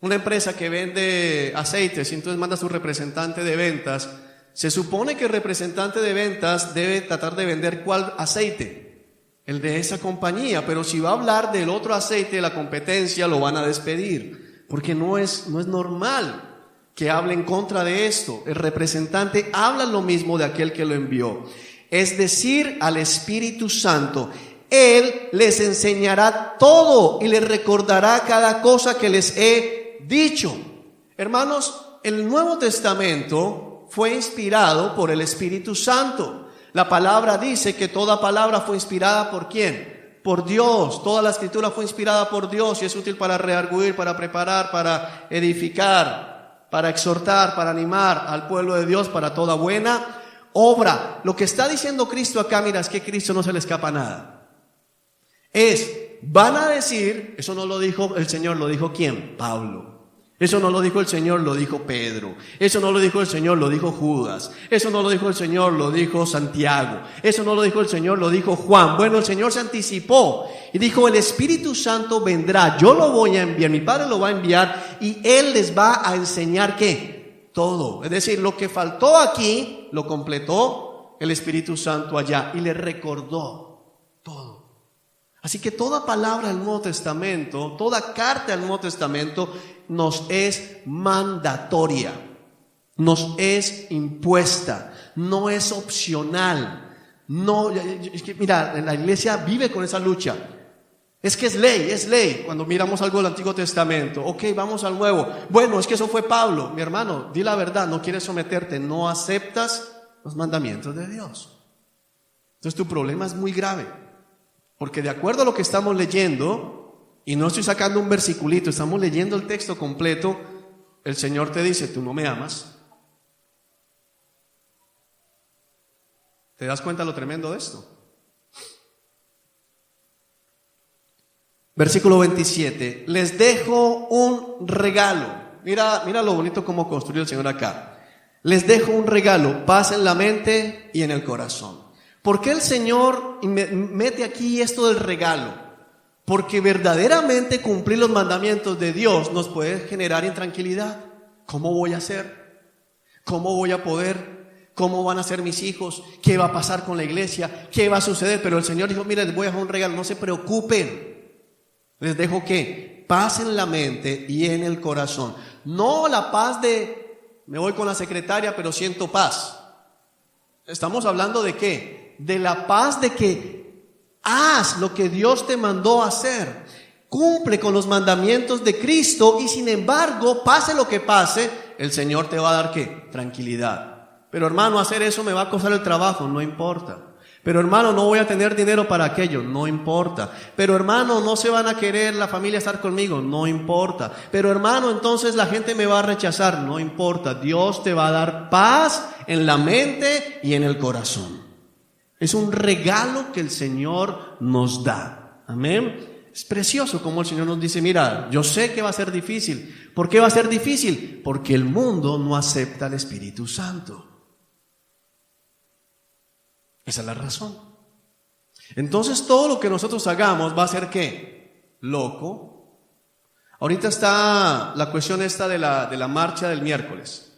Speaker 1: Una empresa que vende aceites y entonces manda a su representante de ventas. Se supone que el representante de ventas debe tratar de vender ¿cuál aceite? El de esa compañía, pero si va a hablar del otro aceite de la competencia, lo van a despedir, porque no es normal. que hable en contra de esto. El representante habla lo mismo de aquel que lo envió. Es decir, al Espíritu Santo. Él les enseñará todo y les recordará cada cosa que les he dicho. Hermanos, el Nuevo Testamento fue inspirado por el Espíritu Santo. La palabra dice que toda palabra fue inspirada ¿por quién? Por Dios. Toda la escritura fue inspirada por Dios y es útil para redarguir, para preparar, para edificar, para exhortar, para animar al pueblo de Dios para toda buena obra. Lo que está diciendo Cristo acá, mira, es que a Cristo no se le escapa nada. Van a decir, eso no lo dijo el Señor, lo dijo ¿quién? Pablo. Eso no lo dijo el Señor, lo dijo Pedro. Eso no lo dijo el Señor, lo dijo Judas. Eso no lo dijo el Señor, lo dijo Santiago. Eso no lo dijo el Señor, lo dijo Juan. Bueno, el Señor se anticipó y dijo, el Espíritu Santo vendrá, yo lo voy a enviar, mi Padre lo va a enviar y Él les va a enseñar ¿qué? Todo. Es decir, lo que faltó aquí, lo completó el Espíritu Santo allá y le recordó todo. Así que toda palabra del Nuevo Testamento, toda carta del Nuevo Testamento nos es mandatoria, nos es impuesta, no es opcional. No, es que mira, la iglesia vive con esa lucha. Es que es ley. Cuando miramos algo del Antiguo Testamento, ok, vamos al Nuevo. Bueno, es que eso fue Pablo. Mi hermano, di la verdad, no quieres someterte, no aceptas los mandamientos de Dios. Entonces tu problema es muy grave. Porque de acuerdo a lo que estamos leyendo, y no estoy sacando un versiculito, estamos leyendo el texto completo, el Señor te dice, tú no me amas. ¿Te das cuenta lo tremendo de esto? Versículo 27, les dejo un regalo. Mira lo bonito cómo construyó el Señor acá. Les dejo un regalo, paz en la mente y en el corazón. ¿Por qué el Señor mete aquí esto del regalo? Porque verdaderamente cumplir los mandamientos de Dios nos puede generar intranquilidad. ¿Cómo voy a hacer? ¿Cómo voy a poder? ¿Cómo van a ser mis hijos? ¿Qué va a pasar con la iglesia? ¿Qué va a suceder? Pero el Señor dijo, mira, les voy a dejar un regalo, no se preocupen. Les dejo ¿qué? Paz en la mente y en el corazón. No la paz de, me voy con la secretaria pero siento paz. Estamos hablando de ¿qué? De la paz de que haz lo que Dios te mandó hacer. Cumple con los mandamientos de Cristo y sin embargo, pase lo que pase, el Señor te va a dar ¿qué? Tranquilidad. Pero hermano, hacer eso me va a costar el trabajo, no importa. Pero hermano, no voy a tener dinero para aquello, no importa. Pero hermano, no se van a querer la familia estar conmigo, no importa. Pero hermano, entonces la gente me va a rechazar, no importa. Dios te va a dar paz en la mente y en el corazón. Es un regalo que el Señor nos da. Amén. Es precioso como el Señor nos dice, mira, yo sé que va a ser difícil. ¿Por qué va a ser difícil? Porque el mundo no acepta al Espíritu Santo. Esa es la razón. Entonces todo lo que nosotros hagamos va a ser ¿qué? Loco. Ahorita está la cuestión esta de la marcha del miércoles.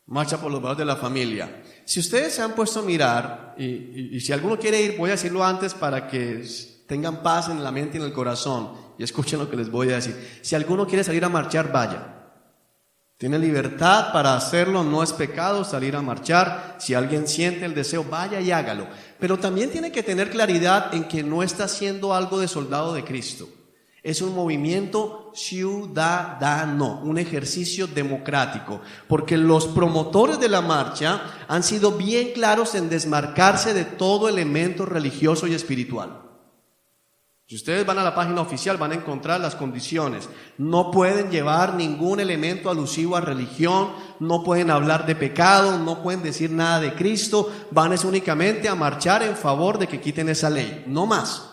Speaker 1: Marcha por los valores de la familia. Si ustedes se han puesto a mirar, y si alguno quiere ir, voy a decirlo antes para que tengan paz en la mente y en el corazón, y escuchen lo que les voy a decir. Si alguno quiere salir a marchar, vaya. Tiene libertad para hacerlo, no es pecado salir a marchar. Si alguien siente el deseo, vaya y hágalo. Pero también tiene que tener claridad en que no está haciendo algo de soldado de Cristo. Es un movimiento ciudadano, un ejercicio democrático, porque los promotores de la marcha han sido bien claros en desmarcarse de todo elemento religioso y espiritual. Si ustedes van a la página oficial van a encontrar las condiciones. No pueden llevar ningún elemento alusivo a religión, no pueden hablar de pecado, no pueden decir nada de Cristo, van únicamente a marchar en favor de que quiten esa ley, no más.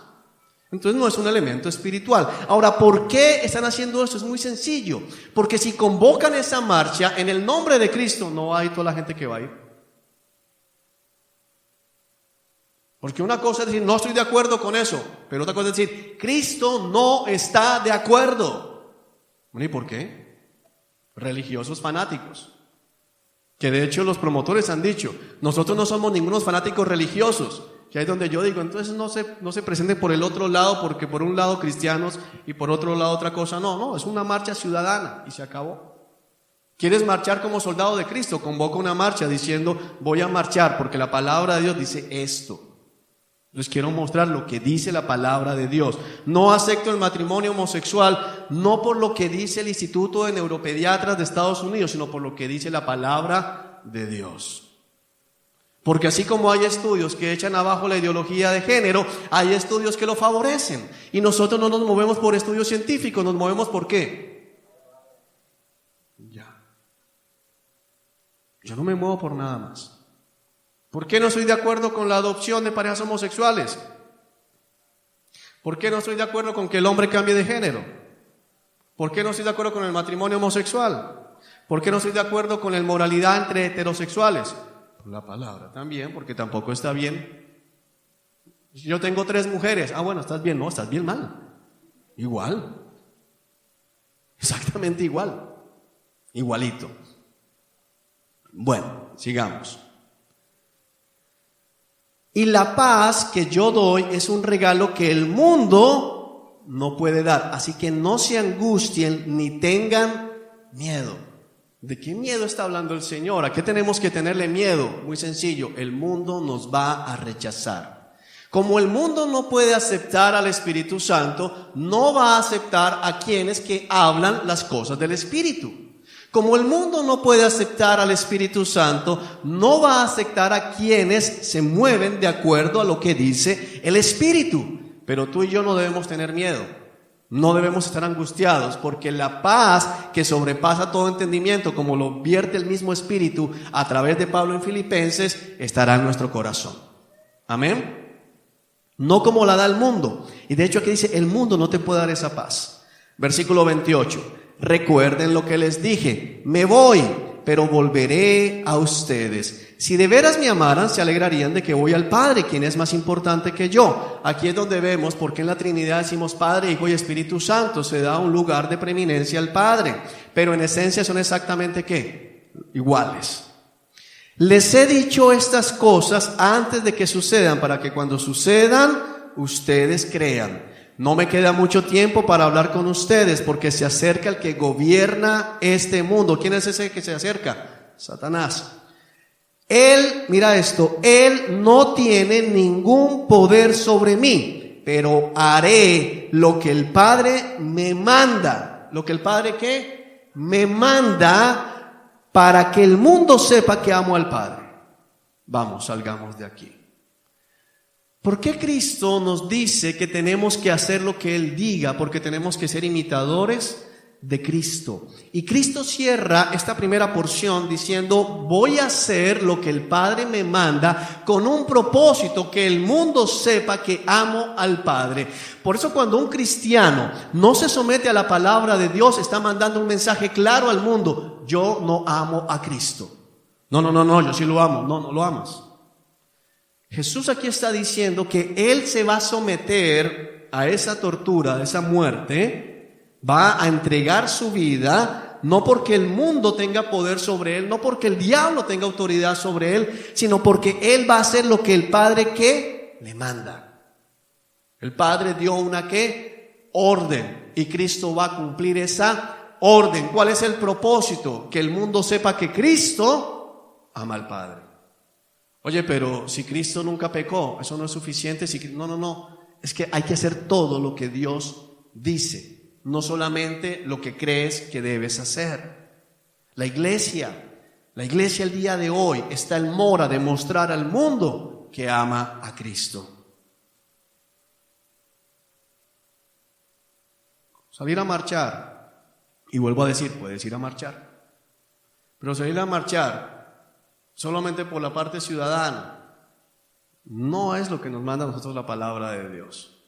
Speaker 1: Entonces no es un elemento espiritual. Ahora, ¿por qué están haciendo esto? Es muy sencillo. Porque si convocan esa marcha en el nombre de Cristo, no hay toda la gente que va a ir. Porque una cosa es decir, no estoy de acuerdo con eso, pero otra cosa es decir, Cristo no está de acuerdo. Bueno, ¿y por qué? Religiosos fanáticos. Que de hecho los promotores han dicho, nosotros no somos ningunos fanáticos religiosos. Que ahí es donde yo digo, entonces no se presenten por el otro lado, porque por un lado cristianos y por otro lado otra cosa. No, es una marcha ciudadana y se acabó. ¿Quieres marchar como soldado de Cristo? Convoca una marcha diciendo, voy a marchar porque la palabra de Dios dice esto. Les quiero mostrar lo que dice la palabra de Dios. No acepto el matrimonio homosexual, no por lo que dice el Instituto de Neuropediatras de Estados Unidos, sino por lo que dice la palabra de Dios. Porque así como hay estudios que echan abajo la ideología de género, hay estudios que lo favorecen. Y nosotros no nos movemos por estudios científicos, nos movemos ¿por qué? Ya. Yo no me muevo por nada más. ¿Por qué no estoy de acuerdo con la adopción de parejas homosexuales? ¿Por qué no estoy de acuerdo con que el hombre cambie de género? ¿Por qué no estoy de acuerdo con el matrimonio homosexual? ¿Por qué no estoy de acuerdo con la moralidad entre heterosexuales? Por la palabra también, porque tampoco está bien. Si yo tengo 3 mujeres, bueno, estás bien, no, estás bien mal. Igual. Exactamente igual. Igualito. Bueno, sigamos. Y la paz que yo doy es un regalo que el mundo no puede dar. Así que no se angustien ni tengan miedo. ¿De qué miedo está hablando el Señor? ¿A qué tenemos que tenerle miedo? Muy sencillo, el mundo nos va a rechazar. Como el mundo no puede aceptar al Espíritu Santo, no va a aceptar a quienes que hablan las cosas del Espíritu. Como el mundo no puede aceptar al Espíritu Santo, no va a aceptar a quienes se mueven de acuerdo a lo que dice el Espíritu. Pero tú y yo no debemos tener miedo, no debemos estar angustiados, porque la paz que sobrepasa todo entendimiento, como lo vierte el mismo Espíritu a través de Pablo en Filipenses, estará en nuestro corazón. Amén. No como la da el mundo. Y de hecho aquí dice, el mundo no te puede dar esa paz. Versículo 28. Recuerden lo que les dije, me voy, pero volveré a ustedes. Si de veras me amaran, se alegrarían de que voy al Padre, quien es más importante que yo. Aquí es donde vemos por qué en la Trinidad decimos Padre, Hijo y Espíritu Santo. Se da un lugar de preeminencia al Padre, pero en esencia son exactamente ¿qué? Iguales. Les he dicho estas cosas antes de que sucedan, para que cuando sucedan, ustedes crean. No me queda mucho tiempo para hablar con ustedes, porque se acerca el que gobierna este mundo. ¿Quién es ese que se acerca? Satanás. Él, mira esto, él no tiene ningún poder sobre mí, pero haré lo que el Padre me manda. ¿Lo que el Padre qué? Me manda para que el mundo sepa que amo al Padre. Vamos, salgamos de aquí. ¿Por qué Cristo nos dice que tenemos que hacer lo que Él diga? Porque tenemos que ser imitadores de Cristo. Y Cristo cierra esta primera porción diciendo, voy a hacer lo que el Padre me manda con un propósito, que el mundo sepa que amo al Padre. Por eso cuando un cristiano no se somete a la palabra de Dios, está mandando un mensaje claro al mundo, yo no amo a Cristo. No, yo sí lo amo. No lo amas. Jesús aquí está diciendo que Él se va a someter a esa tortura, a esa muerte, va a entregar su vida, no porque el mundo tenga poder sobre Él, no porque el diablo tenga autoridad sobre Él, sino porque Él va a hacer lo que el Padre ¿qué? Le manda. El Padre dio una ¿qué? Orden, y Cristo va a cumplir esa orden. ¿Cuál es el propósito? Que el mundo sepa que Cristo ama al Padre. Oye, pero si Cristo nunca pecó, eso no es suficiente. No. Es que hay que hacer todo lo que Dios dice, no solamente lo que crees que debes hacer. La iglesia el día de hoy está en mora de mostrar al mundo que ama a Cristo. Salir a marchar, y vuelvo a decir, puedes ir a marchar, pero salir a marchar solamente por la parte ciudadana no es lo que nos manda a nosotros la palabra de Dios.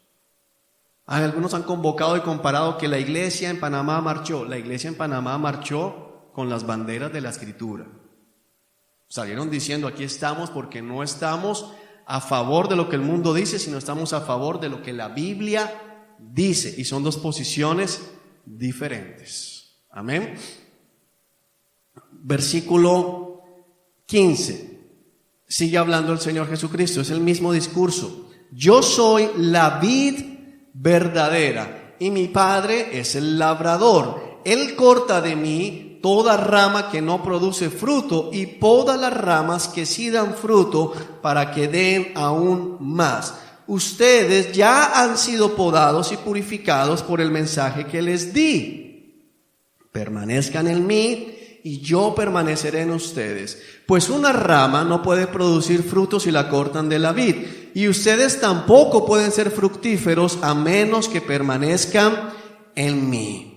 Speaker 1: Algunos han convocado y comparado que la iglesia en Panamá marchó. La iglesia en Panamá marchó con las banderas de la Escritura. Salieron diciendo, aquí estamos porque no estamos a favor de lo que el mundo dice, sino estamos a favor de lo que la Biblia dice. Y son dos posiciones diferentes. Amén. Versículo 15. Sigue hablando el Señor Jesucristo, es el mismo discurso. Yo soy la vid verdadera y mi Padre es el labrador. Él corta de mí toda rama que no produce fruto y poda las ramas que sí dan fruto para que den aún más. Ustedes ya han sido podados y purificados por el mensaje que les di. Permanezcan en mí y yo permaneceré en ustedes. Pues una rama no puede producir frutos si la cortan de la vid, y ustedes tampoco pueden ser fructíferos a menos que permanezcan en mí.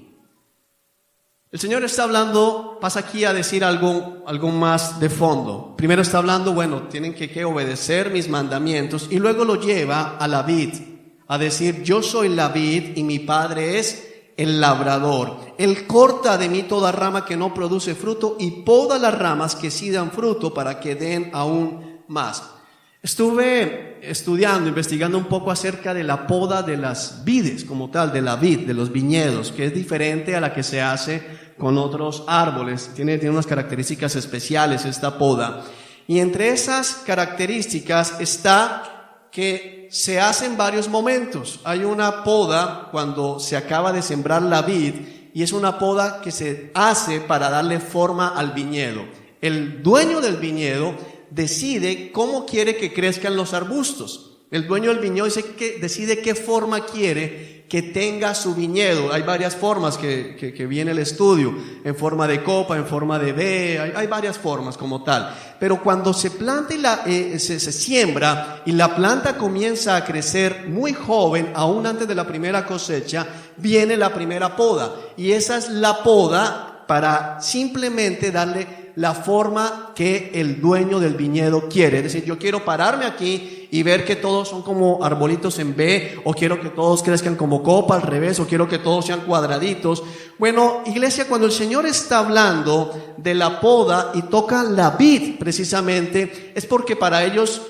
Speaker 1: El Señor está hablando, pasa aquí a decir algo más de fondo. Primero está hablando, tienen que obedecer mis mandamientos, y luego lo lleva a la vid, a decir, yo soy la vid y mi Padre es el labrador. Él corta de mí toda rama que no produce fruto y poda las ramas que sí dan fruto para que den aún más. Estuve estudiando, investigando un poco acerca de la poda de las vides como tal, de la vid, de los viñedos, que es diferente a la que se hace con otros árboles. Tiene unas características especiales esta poda. Y entre esas características está que se hace en varios momentos. Hay una poda cuando se acaba de sembrar la vid, y es una poda que se hace para darle forma al viñedo. El dueño del viñedo decide cómo quiere que crezcan los arbustos. El dueño del viñedo decide qué forma quiere que tenga su viñedo. Hay varias formas que viene el estudio, en forma de copa, en forma de V, hay varias formas como tal. Pero cuando se planta y se siembra y la planta comienza a crecer muy joven, aún antes de la primera cosecha, viene la primera poda. Y esa es la poda para simplemente darle la forma que el dueño del viñedo quiere. Es decir, yo quiero pararme aquí y ver que todos son como arbolitos en V, o quiero que todos crezcan como copa al revés, o quiero que todos sean cuadraditos. Bueno, iglesia, cuando el Señor está hablando de la poda y toca la vid precisamente, es porque para ellos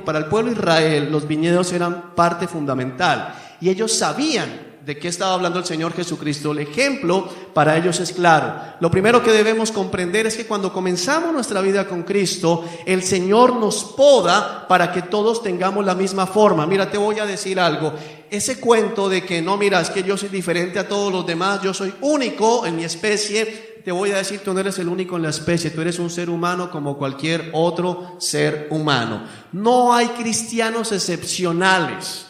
Speaker 1: para el pueblo de Israel, los viñedos eran parte fundamental, y ellos sabían de qué estaba hablando el Señor Jesucristo. El ejemplo para ellos es claro. Lo primero que debemos comprender es que cuando comenzamos nuestra vida con Cristo, el Señor nos poda para que todos tengamos la misma forma. Mira, te voy a decir algo. Ese cuento de que no, mira, es que yo soy diferente a todos los demás, yo soy único en mi especie. Te voy a decir, tú no eres el único en la especie, tú eres un ser humano como cualquier otro ser humano. No hay cristianos excepcionales.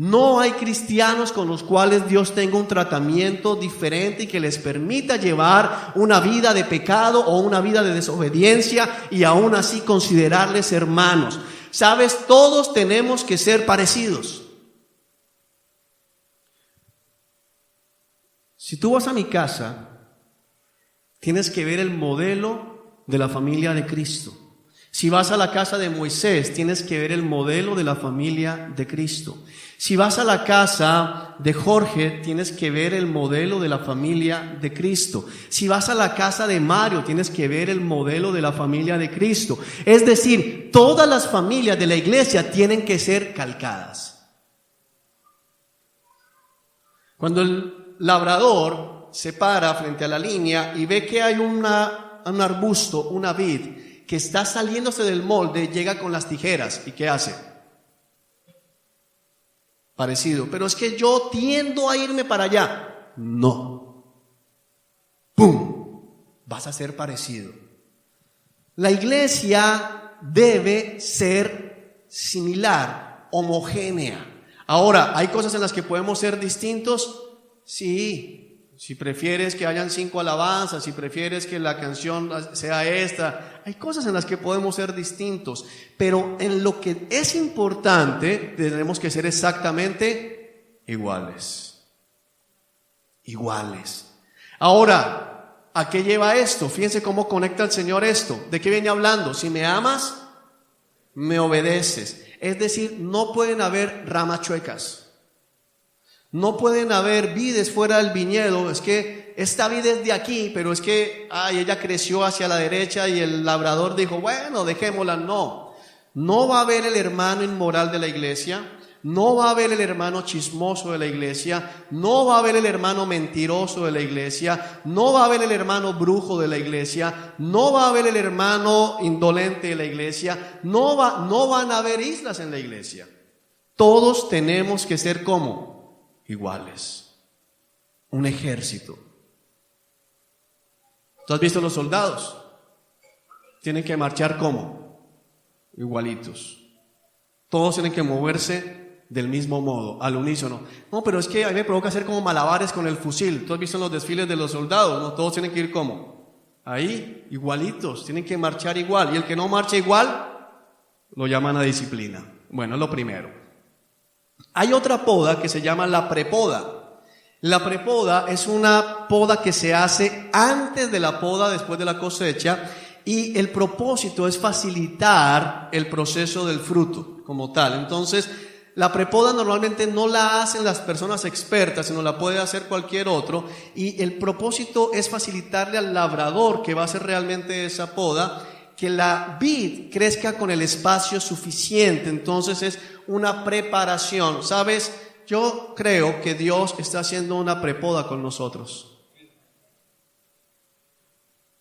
Speaker 1: No hay cristianos con los cuales Dios tenga un tratamiento diferente y que les permita llevar una vida de pecado o una vida de desobediencia y aún así considerarles hermanos. ¿Sabes? Todos tenemos que ser parecidos. Si tú vas a mi casa, tienes que ver el modelo de la familia de Cristo. Si vas a la casa de Moisés, tienes que ver el modelo de la familia de Cristo. Si vas a la casa de Jorge, tienes que ver el modelo de la familia de Cristo. Si vas a la casa de Mario, tienes que ver el modelo de la familia de Cristo. Es decir, todas las familias de la iglesia tienen que ser calcadas. Cuando el labrador se para frente a la línea y ve que hay un arbusto, una vid, que está saliéndose del molde, llega con las tijeras. ¿Y qué hace? Parecido. Pero es que yo tiendo a irme para allá. No. ¡Pum! Vas a ser parecido. La iglesia debe ser similar, homogénea. Ahora, ¿hay cosas en las que podemos ser distintos? Sí. Si prefieres que hayan 5 alabanzas, si prefieres que la canción sea esta, hay cosas en las que podemos ser distintos, pero en lo que es importante tenemos que ser exactamente iguales. Iguales. Ahora, ¿a qué lleva esto? Fíjense cómo conecta el Señor esto. ¿De qué viene hablando? Si me amas, me obedeces. Es decir, no pueden haber ramas chuecas. No pueden haber vides fuera del viñedo. Es que esta vid es de aquí, pero es que ella creció hacia la derecha y el labrador dijo, bueno, dejémosla. No va a haber el hermano inmoral de la iglesia, no va a haber el hermano chismoso de la iglesia, no va a haber el hermano mentiroso de la iglesia, no va a haber el hermano brujo de la iglesia, no va a haber el hermano indolente de la iglesia, no van a haber islas en la iglesia. Todos tenemos que ser ¿cómo? Iguales. un ejército. ¿Tú has visto los soldados? Tienen que marchar ¿cómo? Igualitos. Todos tienen que moverse del mismo modo, al unísono. No, pero es que a mí me provoca hacer como malabares con el fusil. ¿Tú has visto en los desfiles de los soldados? No, todos tienen que ir ¿cómo? Ahí, igualitos, tienen que marchar igual. Y el que no marcha igual, lo llaman a disciplina. Bueno, es lo primero. Hay otra poda que se llama la prepoda. La prepoda es una poda que se hace antes de la poda, después de la cosecha, y el propósito es facilitar el proceso del fruto como tal. Entonces, la prepoda normalmente no la hacen las personas expertas, sino la puede hacer cualquier otro, y el propósito es facilitarle al labrador que va a hacer realmente esa poda, que la vid crezca con el espacio suficiente. Entonces es una preparación. ¿Sabes? Yo creo que Dios está haciendo una prepoda con nosotros.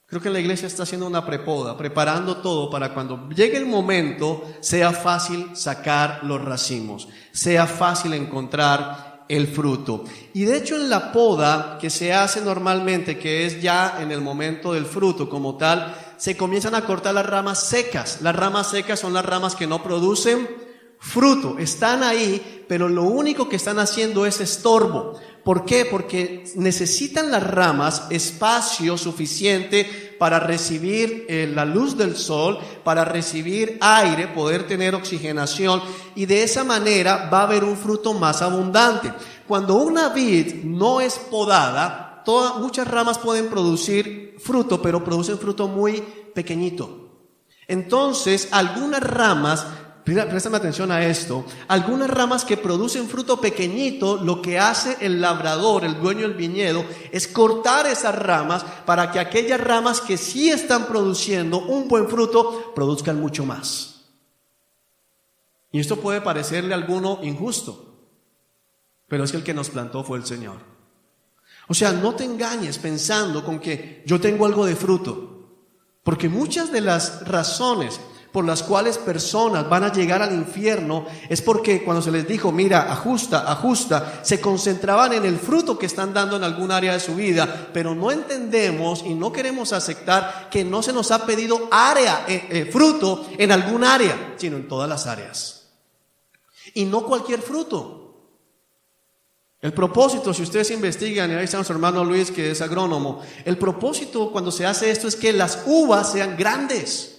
Speaker 1: Creo que la iglesia está haciendo una prepoda, preparando todo para cuando llegue el momento sea fácil sacar los racimos, sea fácil encontrar el fruto. Y de hecho en la poda que se hace normalmente, que es ya en el momento del fruto como tal, se comienzan a cortar las ramas secas. Las ramas secas son las ramas que no producen fruto. Están ahí, pero lo único que están haciendo es estorbo. ¿Por qué? Porque necesitan las ramas espacio suficiente para recibir la luz del sol, para recibir aire, poder tener oxigenación, y de esa manera va a haber un fruto más abundante. Cuando una vid no es podada, muchas ramas pueden producir fruto, pero producen fruto muy pequeñito. Entonces, algunas ramas, préstame atención a esto, algunas ramas que producen fruto pequeñito, lo que hace el labrador, el dueño del viñedo, es cortar esas ramas para que aquellas ramas que sí están produciendo un buen fruto, produzcan mucho más. Y esto puede parecerle a alguno injusto, pero es que el que nos plantó fue el Señor. O sea, no te engañes pensando con que yo tengo algo de fruto, porque muchas de las razones por las cuales personas van a llegar al infierno es porque cuando se les dijo, mira, ajusta, se concentraban en el fruto que están dando en algún área de su vida, pero no entendemos y no queremos aceptar que no se nos ha pedido fruto en algún área, sino en todas las áreas. Y no cualquier fruto. El propósito, si ustedes investigan, y ahí está nuestro hermano Luis que es agrónomo, el propósito cuando se hace esto es que las uvas sean grandes.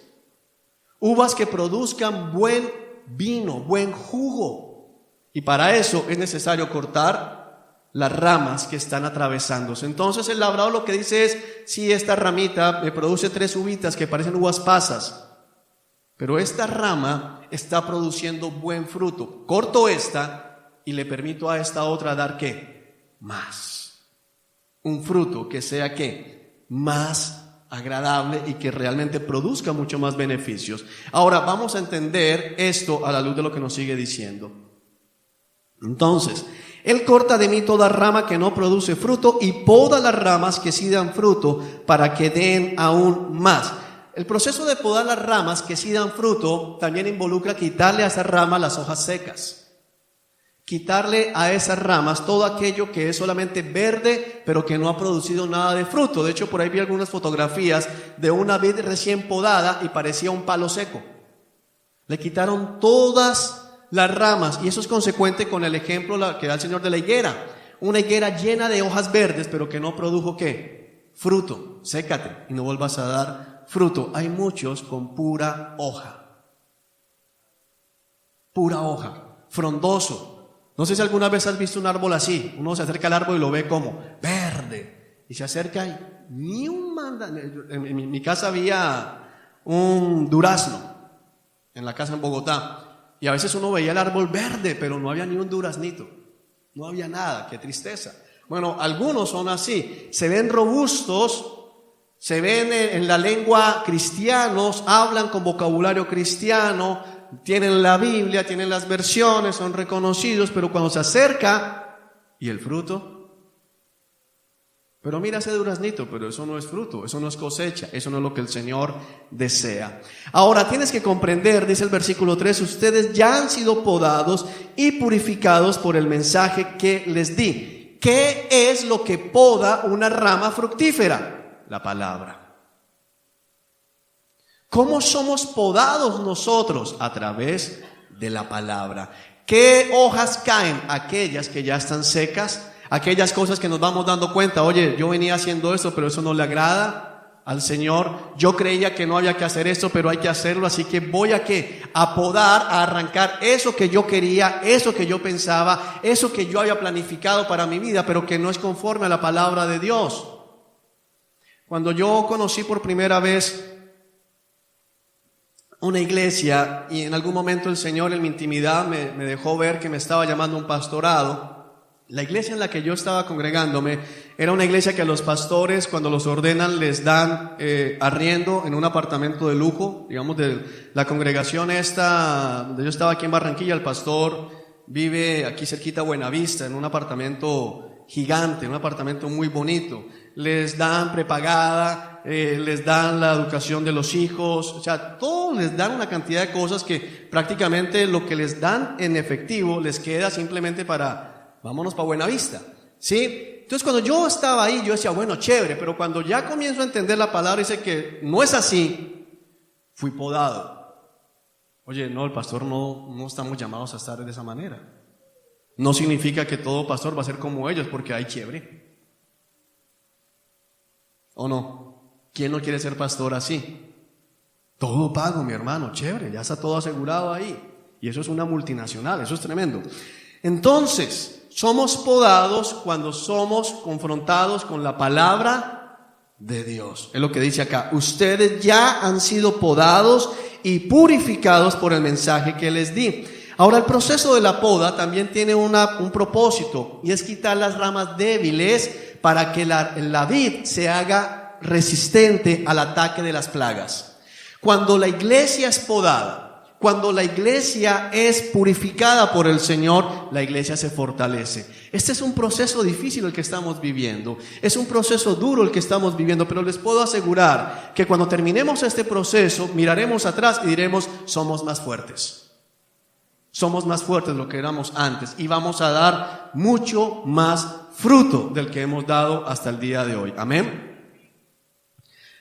Speaker 1: Uvas que produzcan buen vino, buen jugo. Y para eso es necesario cortar las ramas que están atravesándose. Entonces el labrador lo que dice es, sí, esta ramita me produce 3 uvitas que parecen uvas pasas, pero esta rama está produciendo buen fruto. Corto esta y le permito a esta otra dar ¿qué? Más. Un fruto que sea ¿qué? Más agradable y que realmente produzca mucho más beneficios. Ahora vamos a entender esto a la luz de lo que nos sigue diciendo. Entonces, Él corta de mí toda rama que no produce fruto y poda las ramas que sí dan fruto para que den aún más. El proceso de podar las ramas que sí dan fruto también involucra quitarle a esas ramas las hojas secas. Quitarle a esas ramas todo aquello que es solamente verde, pero que no ha producido nada de fruto. De hecho, por ahí vi algunas fotografías de una vid recién podada y parecía un palo seco. Le quitaron todas las ramas, y eso es consecuente con el ejemplo que da el Señor de la higuera. Una higuera llena de hojas verdes, pero que no produjo ¿qué? Fruto. Sécate y no vuelvas a dar fruto. Hay muchos con pura hoja, frondoso. No sé si alguna vez has visto un árbol así. Uno se acerca al árbol y lo ve como verde. Y se acerca y ni un en mi casa había un durazno. En la casa en Bogotá. Y a veces uno veía el árbol verde, pero no había ni un duraznito. No había nada. Qué tristeza. Bueno, algunos son así. Se ven robustos. Se ven en la lengua cristianos. Hablan con vocabulario cristiano. Tienen la Biblia, tienen las versiones, son reconocidos, pero cuando se acerca, ¿y el fruto? Pero mira ese duraznito, pero eso no es fruto, eso no es cosecha, eso no es lo que el Señor desea. Ahora tienes que comprender, dice el versículo 3, ustedes ya han sido podados y purificados por el mensaje que les di. ¿Qué es lo que poda una rama fructífera? La palabra. ¿Cómo somos podados nosotros? A través de la palabra. ¿Qué hojas caen? Aquellas que ya están secas, aquellas cosas que nos vamos dando cuenta, oye, yo venía haciendo esto, pero eso no le agrada al Señor. Yo creía que no había que hacer esto, pero hay que hacerlo, así que voy a ¿qué? A podar, a arrancar eso que yo quería, eso que yo pensaba, eso que yo había planificado para mi vida, pero que no es conforme a la palabra de Dios. Cuando yo conocí por primera vez una iglesia y en algún momento el Señor en mi intimidad me dejó ver que me estaba llamando a un pastorado, la iglesia en la que yo estaba congregándome era una iglesia que a los pastores cuando los ordenan les dan arriendo en un apartamento de lujo, digamos de la congregación esta, donde yo estaba aquí en Barranquilla, el pastor vive aquí cerquita a Buenavista en un apartamento gigante, un apartamento muy bonito, les dan prepagada, les dan la educación de los hijos, o sea, todo les dan una cantidad de cosas que prácticamente lo que les dan en efectivo les queda simplemente para, vámonos para Buenavista, ¿sí? Entonces cuando yo estaba ahí, yo decía, bueno, chévere, pero cuando ya comienzo a entender la palabra, dice que no es así, fui podado. Oye, no, el pastor no estamos llamados a estar de esa manera. No significa que todo pastor va a ser como ellos, porque hay chévere. ¿O no? ¿Quién no quiere ser pastor así? Todo pago, mi hermano, chévere, ya está todo asegurado ahí. Y eso es una multinacional, eso es tremendo. Entonces, somos podados cuando somos confrontados con la palabra de Dios. Es lo que dice acá. Ustedes ya han sido podados y purificados por el mensaje que les di. Ahora, el proceso de la poda también tiene un propósito, y es quitar las ramas débiles para que la vid se haga resistente al ataque de las plagas. Cuando la iglesia es podada, cuando la iglesia es purificada por el Señor, la iglesia se fortalece. Este es un proceso difícil el que estamos viviendo, es un proceso duro el que estamos viviendo, pero les puedo asegurar que cuando terminemos este proceso, miraremos atrás y diremos, somos más fuertes. Somos más fuertes de lo que éramos antes y vamos a dar mucho más fruto del que hemos dado hasta el día de hoy. Amén.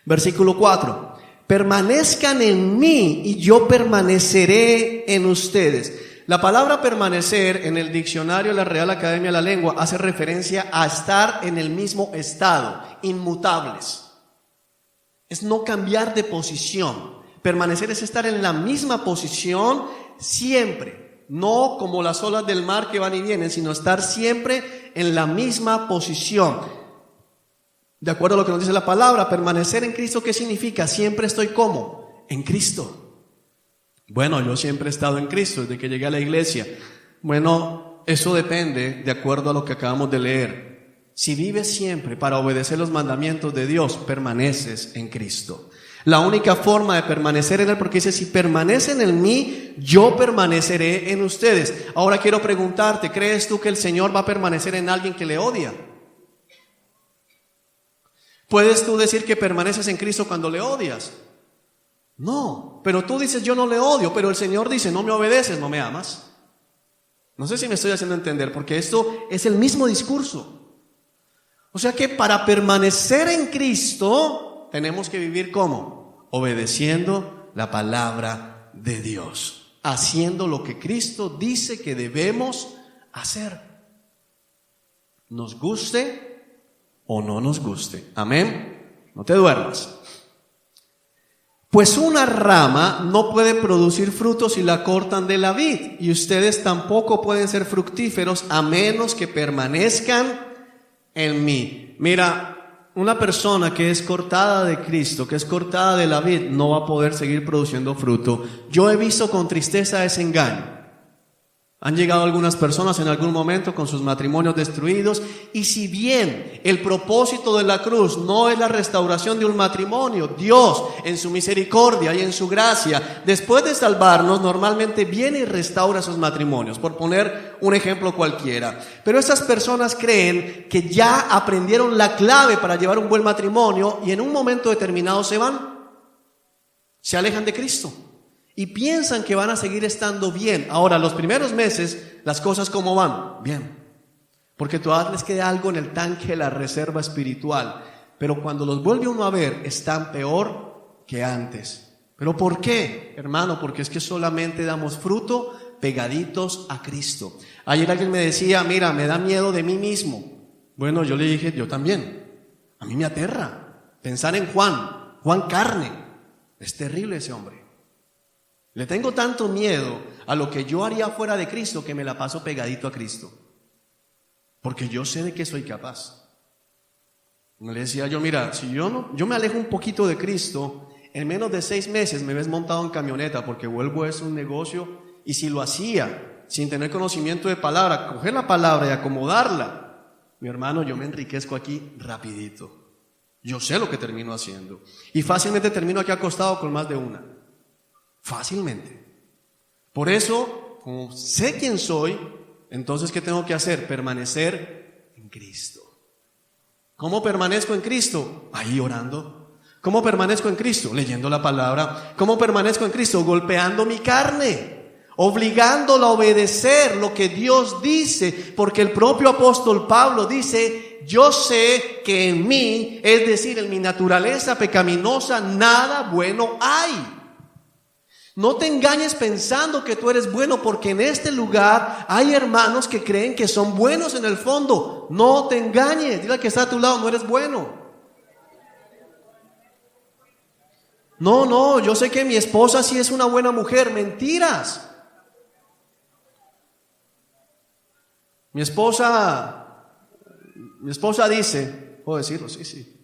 Speaker 1: Versículo 4. Permanezcan en mí y yo permaneceré en ustedes. La palabra permanecer en el diccionario de la Real Academia de la Lengua hace referencia a estar en el mismo estado, inmutables. Es no cambiar de posición. Permanecer es estar en la misma posición siempre, no como las olas del mar que van y vienen, sino estar siempre en la misma posición. De acuerdo a lo que nos dice la palabra, permanecer en Cristo, ¿qué significa? Siempre estoy ¿cómo? En Cristo. Bueno, yo siempre he estado en Cristo desde que llegué a la iglesia. Bueno, eso depende de acuerdo a lo que acabamos de leer. Si vives siempre para obedecer los mandamientos de Dios, permaneces en Cristo. La única forma de permanecer en Él, porque dice, si permanecen en mí, yo permaneceré en ustedes. Ahora quiero preguntarte, ¿crees tú que el Señor va a permanecer en alguien que le odia? ¿Puedes tú decir que permaneces en Cristo cuando le odias? No, pero tú dices, yo no le odio, pero el Señor dice, no me obedeces, no me amas. No sé si me estoy haciendo entender, porque esto es el mismo discurso. O sea que para permanecer en Cristo, tenemos que vivir ¿cómo? Obedeciendo la palabra de Dios, haciendo lo que Cristo dice que debemos hacer, nos guste o no nos guste. Amén. No te duermas. Pues una rama no puede producir frutos si la cortan de la vid, y ustedes tampoco pueden ser fructíferos a menos que permanezcan en mí. Mira, una persona que es cortada de Cristo, que es cortada de la vid, no va a poder seguir produciendo fruto. Yo he visto con tristeza ese engaño. Han llegado algunas personas en algún momento con sus matrimonios destruidos, y si bien el propósito de la cruz no es la restauración de un matrimonio, Dios en su misericordia y en su gracia, después de salvarnos, normalmente viene y restaura esos matrimonios, por poner un ejemplo cualquiera. Pero esas personas creen que ya aprendieron la clave para llevar un buen matrimonio y en un momento determinado se van, se alejan de Cristo. Y piensan que van a seguir estando bien. Ahora, los primeros meses, las cosas ¿cómo van? Bien. porque todavía les queda algo en el tanque de la reserva espiritual, pero cuando los vuelve uno a ver, están peor que antes. ¿Pero por qué, hermano? Porque es que solamente damos fruto pegaditos a Cristo. Ayer alguien me decía, mira, me da miedo de mí mismo. Bueno, yo le dije, yo también. A mí me aterra pensar en Juan Carne. Es terrible ese hombre. Le tengo tanto miedo a lo que yo haría fuera de Cristo que me la paso pegadito a Cristo. Porque yo sé de qué soy capaz. Le decía yo, mira, si yo me alejo un poquito de Cristo, en menos de 6 meses me ves montado en camioneta, porque vuelvo es un negocio, y si lo hacía sin tener conocimiento de palabra, coger la palabra y acomodarla, mi hermano, yo me enriquezco aquí rapidito. Yo sé lo que termino haciendo, y fácilmente termino aquí acostado con más de una. Fácilmente. Por eso, como sé quién soy, entonces ¿qué tengo que hacer? Permanecer en Cristo. ¿Cómo permanezco en Cristo? Ahí orando. ¿Cómo permanezco en Cristo? Leyendo la palabra. ¿Cómo permanezco en Cristo? Golpeando mi carne, obligándola a obedecer lo que Dios dice, porque el propio apóstol Pablo dice, yo sé que en mí, es decir, en mi naturaleza pecaminosa, nada bueno hay. No te engañes pensando que tú eres bueno, porque en este lugar hay hermanos que creen que son buenos en el fondo. No te engañes, dile al que está a tu lado, no eres bueno. No, yo sé que mi esposa sí es una buena mujer. Mentiras. Mi esposa dice, ¿puedo decirlo? Sí.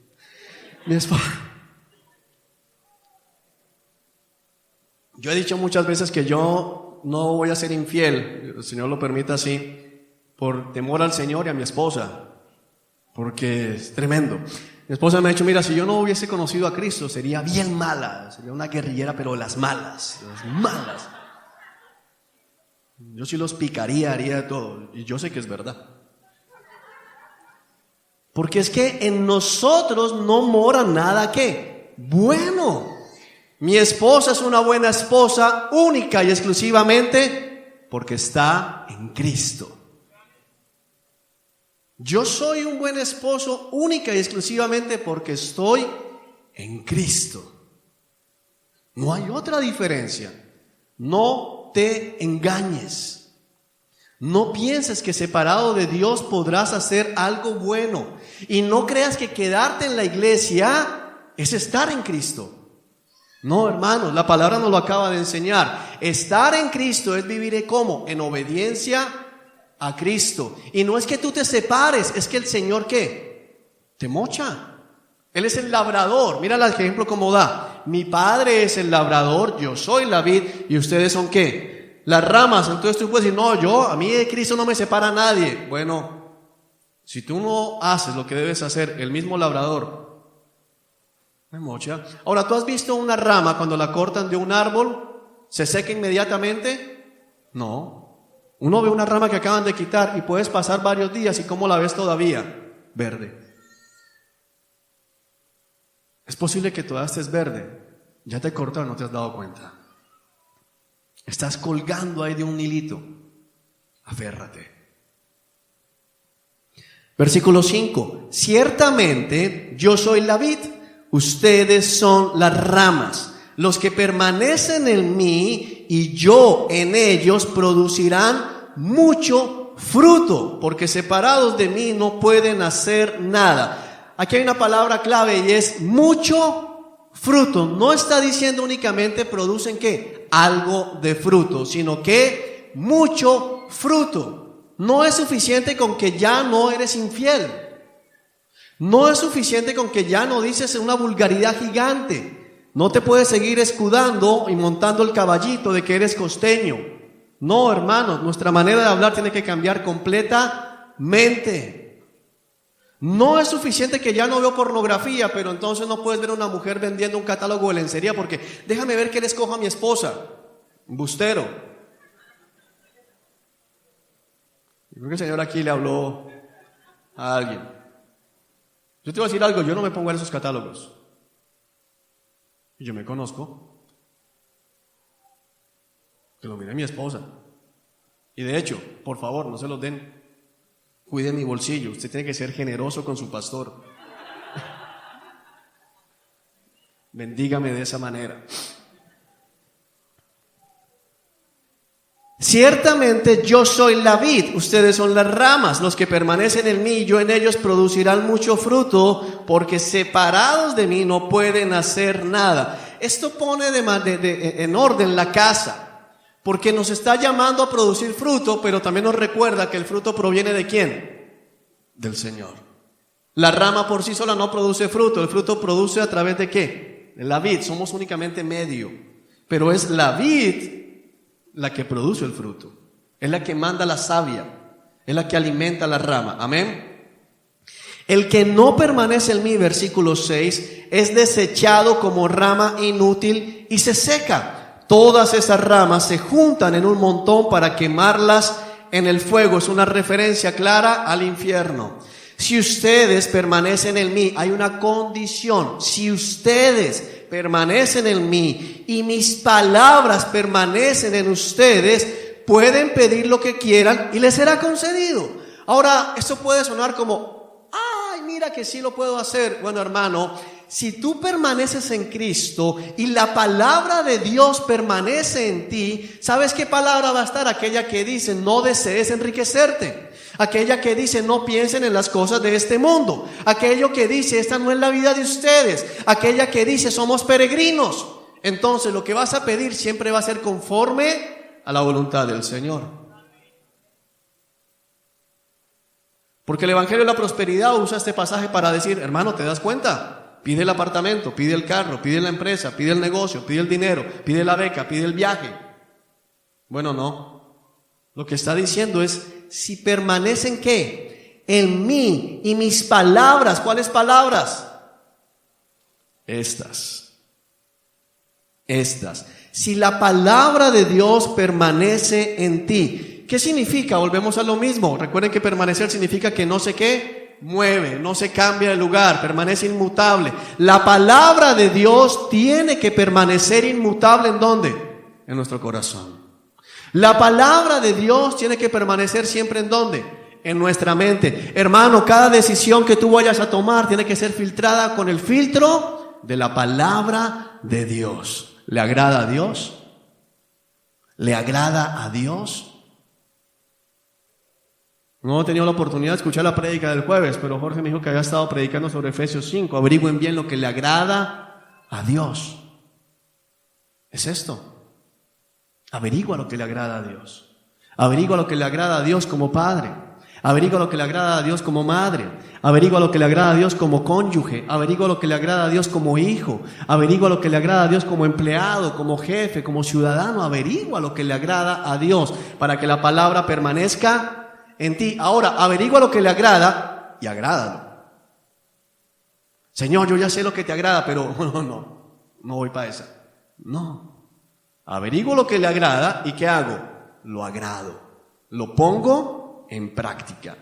Speaker 1: Mi esposa. Yo he dicho muchas veces que yo no voy a ser infiel, el Señor lo permite así, por temor al Señor y a mi esposa, porque es tremendo. Mi esposa me ha dicho, mira, si yo no hubiese conocido a Cristo, sería bien mala, sería una guerrillera, pero las malas. Yo sí los picaría, haría de todo, y yo sé que es verdad. Porque es que en nosotros no mora nada que bueno. Mi esposa es una buena esposa única y exclusivamente porque está en Cristo. Yo soy un buen esposo única y exclusivamente porque estoy en Cristo. No hay otra diferencia. No te engañes. No pienses que separado de Dios podrás hacer algo bueno. Y no creas que quedarte en la iglesia es estar en Cristo. No, hermanos, la palabra nos lo acaba de enseñar. Estar en Cristo es vivir ¿cómo? En obediencia a Cristo. Y no es que tú te separes, es que el Señor ¿qué? Te mocha. Él es el labrador. Mira el ejemplo como da. Mi padre es el labrador, yo soy la vid y ustedes son ¿qué? Las ramas. Entonces tú puedes decir, no, a mí de Cristo no me separa nadie. Bueno, si tú no haces lo que debes hacer, el mismo labrador me mocha. Ahora, ¿tú has visto una rama cuando la cortan de un árbol? ¿Se seca inmediatamente? No. Uno ve una rama que acaban de quitar y puedes pasar varios días y ¿cómo la ves todavía? Verde. Es posible que todavía estés verde. Ya te cortaron, no te has dado cuenta. Estás colgando ahí de un hilito. Aférrate. Versículo 5. Ciertamente yo soy la vid, ustedes son las ramas. Los que permanecen en mí y yo en ellos producirán mucho fruto, porque separados de mí no pueden hacer nada. Aquí hay una palabra clave y es mucho fruto. No está diciendo únicamente producen ¿qué? Algo de fruto, sino que mucho fruto. No es suficiente con que ya no eres infiel. No es suficiente con que ya no dices una vulgaridad gigante. No te puedes seguir escudando y montando el caballito de que eres costeño. No, hermanos, nuestra manera de hablar tiene que cambiar completamente. No es suficiente que ya no veo pornografía, pero entonces no puedes ver a una mujer vendiendo un catálogo de lencería porque déjame ver qué le escojo a mi esposa. Embustero. Yo creo que el Señor aquí le habló a alguien. Yo te voy a decir algo, yo no me pongo en esos catálogos. Y yo me conozco. Que lo mire mi esposa. Y de hecho, por favor, no se los den. Cuide mi bolsillo, usted tiene que ser generoso con su pastor. Bendígame de esa manera. Ciertamente yo soy la vid, ustedes son las ramas, los que permanecen en mí y yo en ellos producirán mucho fruto, porque separados de mí no pueden hacer nada. Esto pone en orden la casa, porque nos está llamando a producir fruto, pero también nos recuerda que el fruto proviene ¿de quién? Del Señor. La rama por sí sola no produce fruto, el fruto produce a través ¿de qué? De la vid, somos únicamente medio, pero es la vid la que produce el fruto, es la que manda la savia, es la que alimenta la rama. Amén. El que no permanece en mí, versículo 6, es desechado como rama inútil y se seca. Todas esas ramas se juntan en un montón para quemarlas en el fuego. Es una referencia clara al infierno. Si ustedes permanecen en mí, hay una condición. Si ustedes permanecen en mí y mis palabras permanecen en ustedes, pueden pedir lo que quieran y les será concedido. Ahora, esto puede sonar como, ay, mira que sí lo puedo hacer. Bueno, hermano, si tú permaneces en Cristo y la palabra de Dios permanece en ti, ¿sabes qué palabra va a estar? Aquella que dice, no desees enriquecerte. Aquella que dice, no piensen en las cosas de este mundo. Aquello que dice, esta no es la vida de ustedes. Aquella que dice, somos peregrinos. Entonces lo que vas a pedir siempre va a ser conforme a la voluntad del Señor. Porque el Evangelio de la Prosperidad usa este pasaje para decir, hermano, ¿te das cuenta? Pide el apartamento, pide el carro, pide la empresa, pide el negocio, pide el dinero, pide la beca, pide el viaje. Bueno, no. Lo que está diciendo es, si permanecen ¿qué? En mí y mis palabras. ¿Cuáles palabras? Estas. Si la palabra de Dios permanece en ti, ¿qué significa? Volvemos a lo mismo. Recuerden que permanecer significa que no sé qué, mueve, no se cambia de lugar, permanece inmutable. La palabra de Dios tiene que permanecer inmutable, ¿en dónde? En nuestro corazón. La palabra de Dios tiene que permanecer siempre ¿en dónde? En nuestra mente. Hermano, cada decisión que tú vayas a tomar tiene que ser filtrada con el filtro de la palabra de Dios. ¿Le agrada a Dios? ¿Le agrada a Dios? No he tenido la oportunidad de escuchar la prédica del jueves, pero Jorge me dijo que había estado predicando sobre Efesios 5. Averigüen bien lo que le agrada a Dios. Es esto. Averigua lo que le agrada a Dios. Averigua lo que le agrada a Dios como padre. Averigua lo que le agrada a Dios como madre. Averigua lo que le agrada a Dios como cónyuge. Averigua lo que le agrada a Dios como hijo. Averigua lo que le agrada a Dios como empleado, como jefe, como ciudadano. Averigua lo que le agrada a Dios para que la palabra permanezca en ti. Ahora, averigua lo que le agrada y agrádalo. Señor, yo ya sé lo que te agrada, pero no voy para esa. No. Averiguo lo que le agrada y ¿qué hago? Lo agrado, lo pongo en práctica.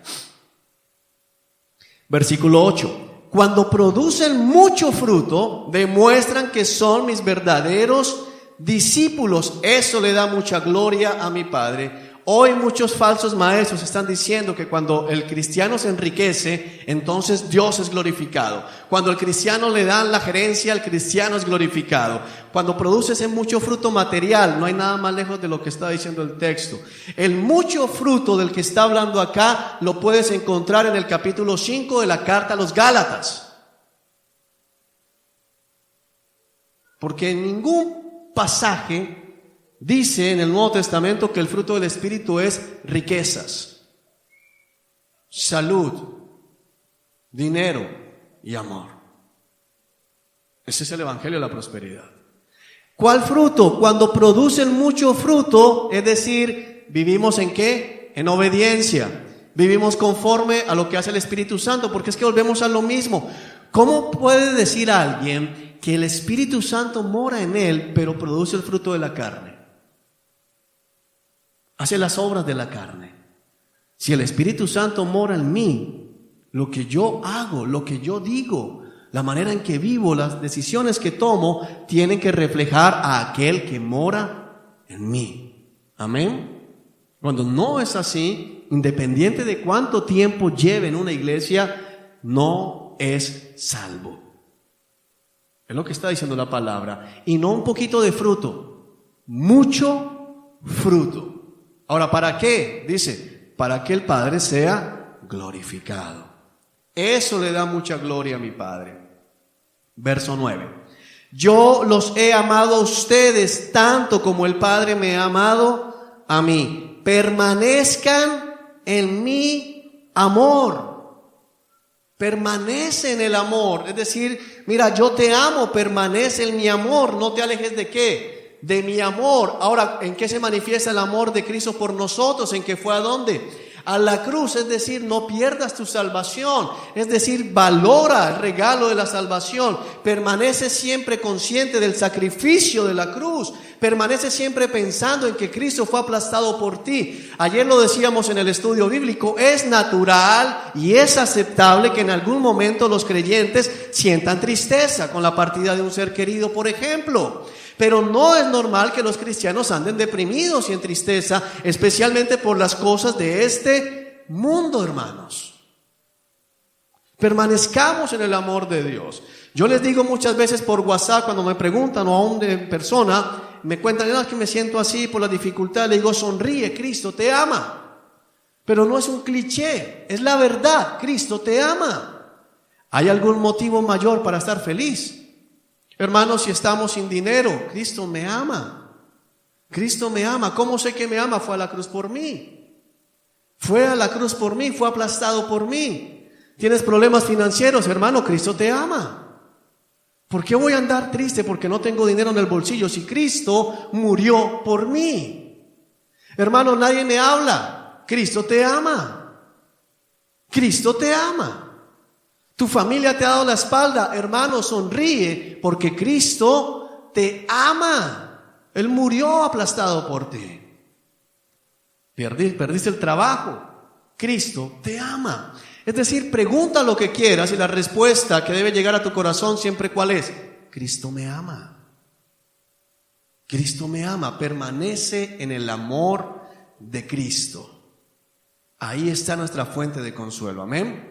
Speaker 1: Versículo 8. Cuando producen mucho fruto, demuestran que son mis verdaderos discípulos. Eso le da mucha gloria a mi Padre. Hoy muchos falsos maestros están diciendo que cuando el cristiano se enriquece, entonces Dios es glorificado. Cuando al cristiano le dan la gerencia, el cristiano es glorificado. Cuando produce ese mucho fruto material, no hay nada más lejos de lo que está diciendo el texto. El mucho fruto del que está hablando acá lo puedes encontrar en el capítulo 5 de la carta a los Gálatas. Porque en ningún pasaje dice en el Nuevo Testamento que el fruto del Espíritu es riquezas, salud, dinero y amor. Ese es el Evangelio de la prosperidad. ¿Cuál fruto? Cuando producen mucho fruto, es decir, vivimos ¿en qué? En obediencia. Vivimos conforme a lo que hace el Espíritu Santo, porque es que volvemos a lo mismo. ¿Cómo puede decir alguien que el Espíritu Santo mora en él, pero produce el fruto de la carne? Hace las obras de la carne. Si el Espíritu Santo mora en mí, lo que yo hago, lo que yo digo, la manera en que vivo, las decisiones que tomo, tienen que reflejar a aquel que mora en mí. Amén. Cuando no es así, independiente de cuánto tiempo lleve en una iglesia, no es salvo. Es lo que está diciendo la palabra. Y no un poquito de fruto, mucho fruto. Ahora, ¿para qué? Dice, para que el Padre sea glorificado. Eso le da mucha gloria a mi Padre. Verso 9. Yo los he amado a ustedes tanto como el Padre me ha amado a mí. Permanezcan en mi amor. Permanece en el amor. Es decir, mira, yo te amo, permanece en mi amor. No te alejes de qué, de mi amor. Ahora, ¿en qué se manifiesta el amor de Cristo por nosotros? ¿En qué fue a dónde? A la cruz. Es decir, no pierdas tu salvación. Es decir, valora el regalo de la salvación. Permanece siempre consciente del sacrificio de la cruz. Permanece siempre pensando en que Cristo fue aplastado por ti. Ayer lo decíamos en el estudio bíblico, es natural y es aceptable que en algún momento los creyentes sientan tristeza con la partida de un ser querido, por ejemplo. Pero no es normal que los cristianos anden deprimidos y en tristeza, especialmente por las cosas de este mundo, hermanos. Permanezcamos en el amor de Dios. Yo les digo muchas veces por WhatsApp, cuando me preguntan o aún en persona, me cuentan, no, es que me siento así por la dificultad. Le digo, sonríe, Cristo te ama. Pero no es un cliché, es la verdad, Cristo te ama. ¿Hay algún motivo mayor para estar feliz? Hermanos, si estamos sin dinero, Cristo me ama. Cristo me ama. ¿Cómo sé que me ama? Fue a la cruz por mí. Fue a la cruz por mí, fue aplastado por mí. ¿Tienes problemas financieros, hermano? Cristo te ama. ¿Por qué voy a andar triste porque no tengo dinero en el bolsillo si Cristo murió por mí? Hermano, nadie me habla. Cristo te ama. Cristo te ama. Tu familia te ha dado la espalda. Hermano, sonríe porque Cristo te ama. Él murió aplastado por ti. Perdiste el trabajo. Cristo te ama. Es decir, pregunta lo que quieras y la respuesta que debe llegar a tu corazón siempre, ¿cuál es? Cristo me ama. Cristo me ama. Permanece en el amor de Cristo. Ahí está nuestra fuente de consuelo. Amén.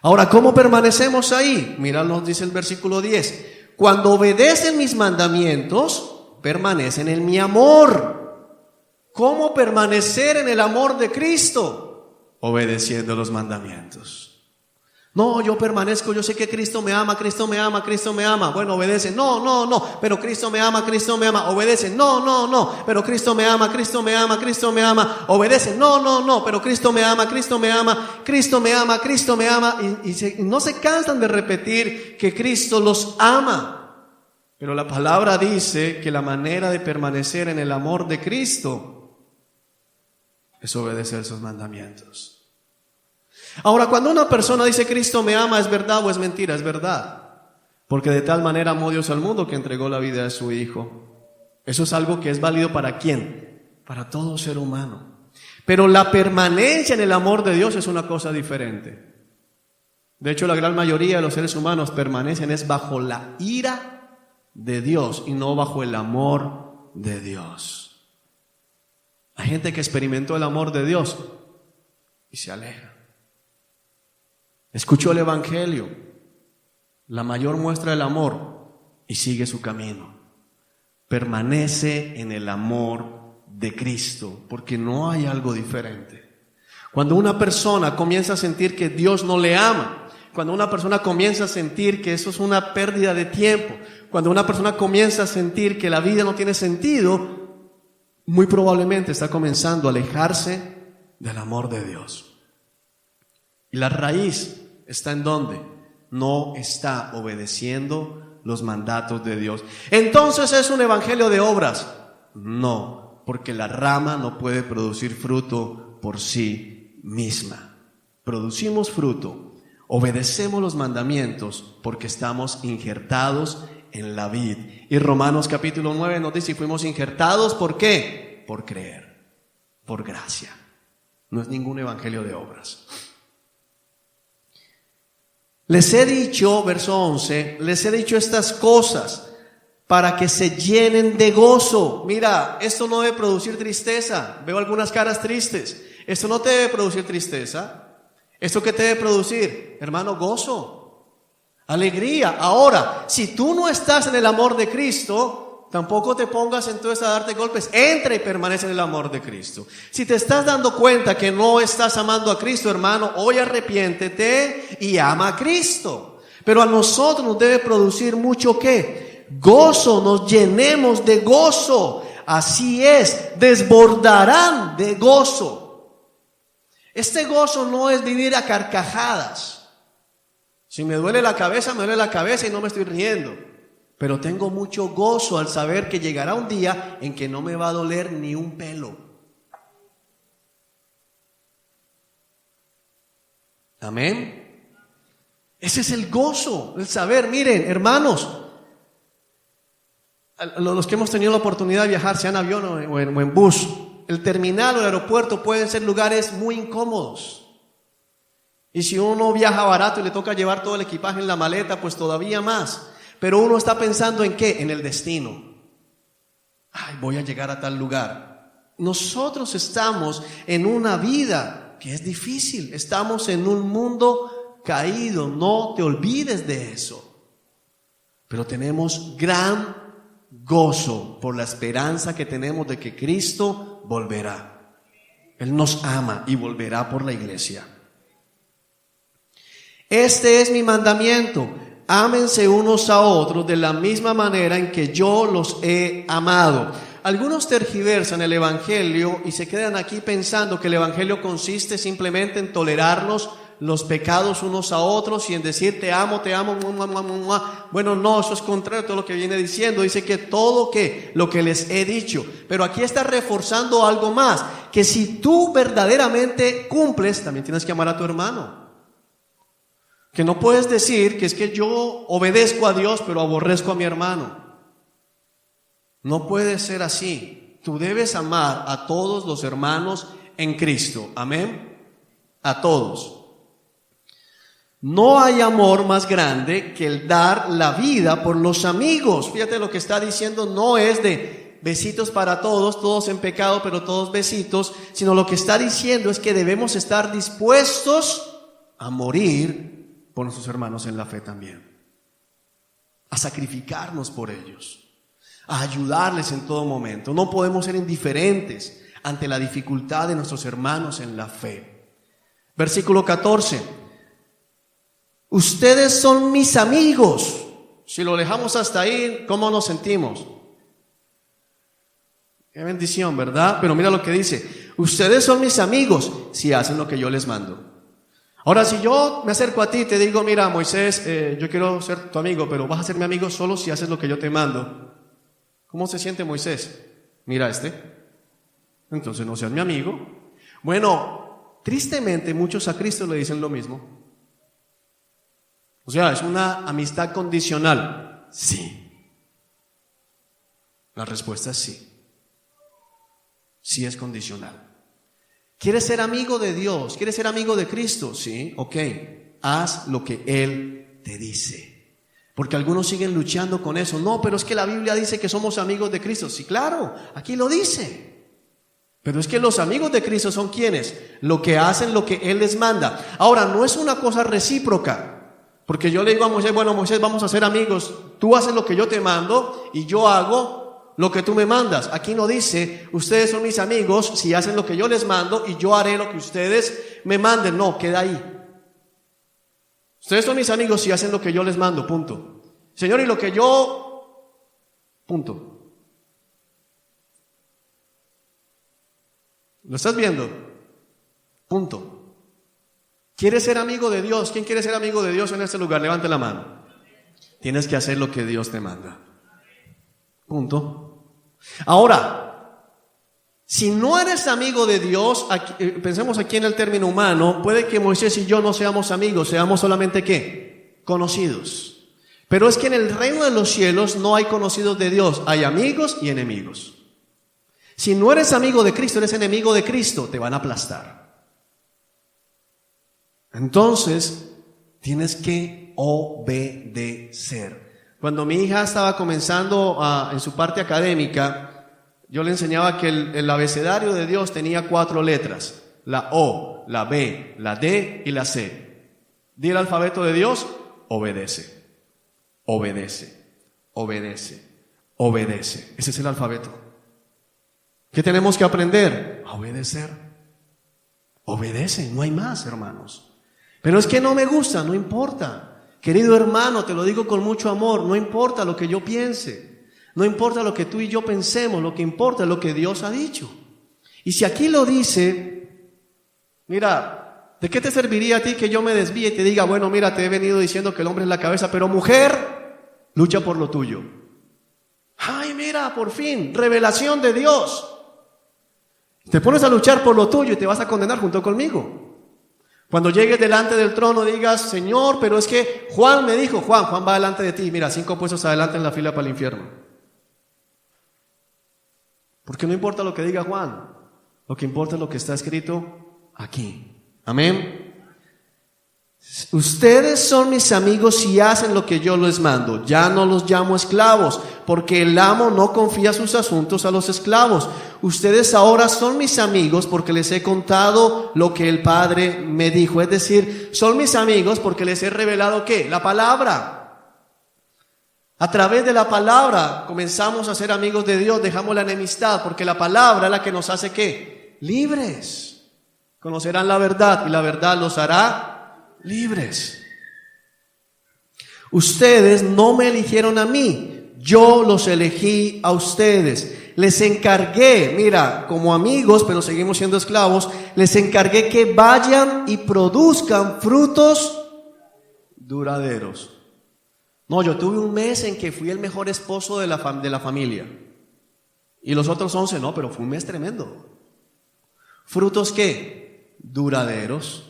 Speaker 1: Ahora, ¿cómo permanecemos ahí? Mira, nos dice el versículo 10. Cuando obedecen mis mandamientos, permanecen en mi amor. ¿Cómo permanecer en el amor de Cristo? Obedeciendo los mandamientos. No, yo permanezco, yo sé que Cristo me ama, Cristo me ama, Cristo me ama. Bueno, obedece. No, pero Cristo me ama, Cristo me ama. Obedece. No, pero Cristo me ama, Cristo me ama, Cristo me ama. Obedece. No, pero Cristo me ama, Cristo me ama, Cristo me ama, Cristo me ama. Y no se cansan de repetir que Cristo los ama. Pero la palabra dice que la manera de permanecer en el amor de Cristo es obedecer sus mandamientos. Ahora, cuando una persona dice Cristo me ama, ¿es verdad o es mentira? Es verdad. Porque de tal manera amó Dios al mundo que entregó la vida de su Hijo. Eso es algo que es válido ¿para quién? Para todo ser humano. Pero la permanencia en el amor de Dios es una cosa diferente. De hecho, la gran mayoría de los seres humanos permanecen es bajo la ira de Dios y no bajo el amor de Dios. Hay gente que experimentó el amor de Dios y se aleja. Escuchó el Evangelio, la mayor muestra del amor, y sigue su camino. Permanece en el amor de Cristo, porque no hay algo diferente. Cuando una persona comienza a sentir que Dios no le ama, cuando una persona comienza a sentir que eso es una pérdida de tiempo, cuando una persona comienza a sentir que la vida no tiene sentido, muy probablemente está comenzando a alejarse del amor de Dios. Y la raíz está en ¿dónde? No está obedeciendo los mandatos de Dios. Entonces, ¿es un evangelio de obras? No, porque la rama no puede producir fruto por sí misma. Producimos fruto, obedecemos los mandamientos porque estamos injertados en la vid. Y Romanos capítulo 9 nos dice, fuimos injertados, ¿por qué? Por creer, por gracia. No es ningún evangelio de obras. Les he dicho, verso 11, les he dicho estas cosas para que se llenen de gozo. Mira, esto no debe producir tristeza. Veo algunas caras tristes. Esto no te debe producir tristeza. ¿Esto qué te debe producir? Hermano, gozo, alegría. Ahora, si tú no estás en el amor de Cristo, tampoco te pongas entonces a darte golpes. Entra y permanece en el amor de Cristo. Si te estás dando cuenta que no estás amando a Cristo, hermano, hoy arrepiéntete y ama a Cristo. Pero a nosotros nos debe producir mucho ¿qué? Gozo, nos llenemos de gozo. Así es, desbordarán de gozo. Este gozo no es vivir a carcajadas. Si me duele la cabeza, me duele la cabeza y no me estoy riendo. Pero tengo mucho gozo al saber que llegará un día en que no me va a doler ni un pelo. Amén. Ese es el gozo, el saber. Miren, hermanos, los que hemos tenido la oportunidad de viajar, sea en avión o en bus, el terminal o el aeropuerto pueden ser lugares muy incómodos. Y si uno viaja barato y le toca llevar todo el equipaje en la maleta, pues todavía más. Pero uno está pensando ¿en qué? En el destino. Ay, voy a llegar a tal lugar. Nosotros estamos en una vida que es difícil. Estamos en un mundo caído. No te olvides de eso. Pero tenemos gran gozo por la esperanza que tenemos de que Cristo volverá. Él nos ama y volverá por la iglesia. Este es mi mandamiento: ámense unos a otros de la misma manera en que yo los he amado. Algunos tergiversan el evangelio y se quedan aquí pensando que el evangelio consiste simplemente en tolerarnos los pecados unos a otros y en decir te amo, bueno, no, eso es contrario a todo lo que viene diciendo. Dice que todo lo que les he dicho, pero aquí está reforzando algo más, que si tú verdaderamente cumples, también tienes que amar a tu hermano. Que no puedes decir que es que yo obedezco a Dios pero aborrezco a mi hermano. No puede ser así. Tú debes amar a todos los hermanos en Cristo. Amén. A todos. No hay amor más grande que el dar la vida por los amigos. Fíjate lo que está diciendo, no es de besitos para todos, todos en pecado, pero todos besitos, sino lo que está diciendo es que debemos estar dispuestos a morir por nuestros hermanos en la fe también, a sacrificarnos por ellos, a ayudarles en todo momento. No podemos ser indiferentes ante la dificultad de nuestros hermanos en la fe. Versículo 14. Ustedes son mis amigos. Si lo dejamos hasta ahí, ¿cómo nos sentimos? Qué bendición, ¿verdad? Pero mira lo que dice. Ustedes son mis amigos si hacen lo que yo les mando. Ahora, si yo me acerco a ti y te digo, mira, Moisés, yo quiero ser tu amigo, pero vas a ser mi amigo solo si haces lo que yo te mando. ¿Cómo se siente Moisés? Mira entonces no seas mi amigo. Bueno, tristemente muchos a Cristo le dicen lo mismo. O sea, es una amistad condicional. Sí. La respuesta es sí. Sí es condicional. ¿Quieres ser amigo de Dios? ¿Quieres ser amigo de Cristo? Sí, ok. Haz lo que Él te dice. Porque algunos siguen luchando con eso. No, pero es que la Biblia dice que somos amigos de Cristo. Sí, claro, aquí lo dice. Pero es que los amigos de Cristo son ¿quiénes? Lo que hacen lo que Él les manda. Ahora, no es una cosa recíproca. Porque yo le digo a Moisés, bueno, Moisés, vamos a ser amigos. Tú haces lo que yo te mando y yo hago lo que tú me mandas. Aquí no dice, ustedes son mis amigos si hacen lo que yo les mando y yo haré lo que ustedes me manden. No, queda ahí. Ustedes son mis amigos si hacen lo que yo les mando, punto. Señor, y lo que yo... punto. ¿Lo estás viendo? Punto. ¿Quieres ser amigo de Dios? ¿Quién quiere ser amigo de Dios en este lugar? Levante la mano. Tienes que hacer lo que Dios te manda. Punto. Ahora, si no eres amigo de Dios, pensemos aquí en el término humano, puede que Moisés y yo no seamos amigos, seamos solamente ¿qué? Conocidos. Pero es que en el reino de los cielos no hay conocidos de Dios, hay amigos y enemigos. Si no eres amigo de Cristo, eres enemigo de Cristo, te van a aplastar. Entonces, tienes que obedecer. Cuando mi hija estaba comenzando en su parte académica, yo le enseñaba que el abecedario de Dios tenía 4 letras: la O, la B, la D y la C. Di el alfabeto de Dios: obedece, obedece, obedece, obedece. Ese es el alfabeto. ¿Qué tenemos que aprender? A obedecer. Obedece, no hay más, hermanos. Pero es que no me gusta, no importa. Querido hermano, te lo digo con mucho amor, no importa lo que yo piense, no importa lo que tú y yo pensemos, lo que importa es lo que Dios ha dicho. Y si aquí lo dice, mira, ¿de qué te serviría a ti que yo me desvíe y te diga, bueno, mira, te he venido diciendo que el hombre es la cabeza, pero mujer, lucha por lo tuyo? Ay, mira, por fin, revelación de Dios. Te pones a luchar por lo tuyo y te vas a condenar junto conmigo. Cuando llegues delante del trono digas, Señor, pero es que Juan me dijo, Juan va delante de ti, mira, 5 puestos adelante en la fila para el infierno. Porque no importa lo que diga Juan, lo que importa es lo que está escrito aquí. Amén. Ustedes son mis amigos si hacen lo que yo les mando. Ya no los llamo esclavos, porque el amo no confía sus asuntos a los esclavos. Ustedes ahora son mis amigos porque les he contado lo que el Padre me dijo. Es decir, son mis amigos porque les he revelado ¿qué? La palabra. A través de la palabra comenzamos a ser amigos de Dios, dejamos la enemistad, porque la palabra es la que nos hace ¿qué? Libres. Conocerán la verdad y la verdad los hará libres. Ustedes no me eligieron a mí, yo los elegí a ustedes. Les encargué, mira, como amigos, pero seguimos siendo esclavos, les encargué que vayan y produzcan frutos duraderos. No, yo tuve un mes en que fui el mejor esposo de la familia. Y los otros 11 no, pero fue un mes tremendo. ¿Frutos qué? Duraderos.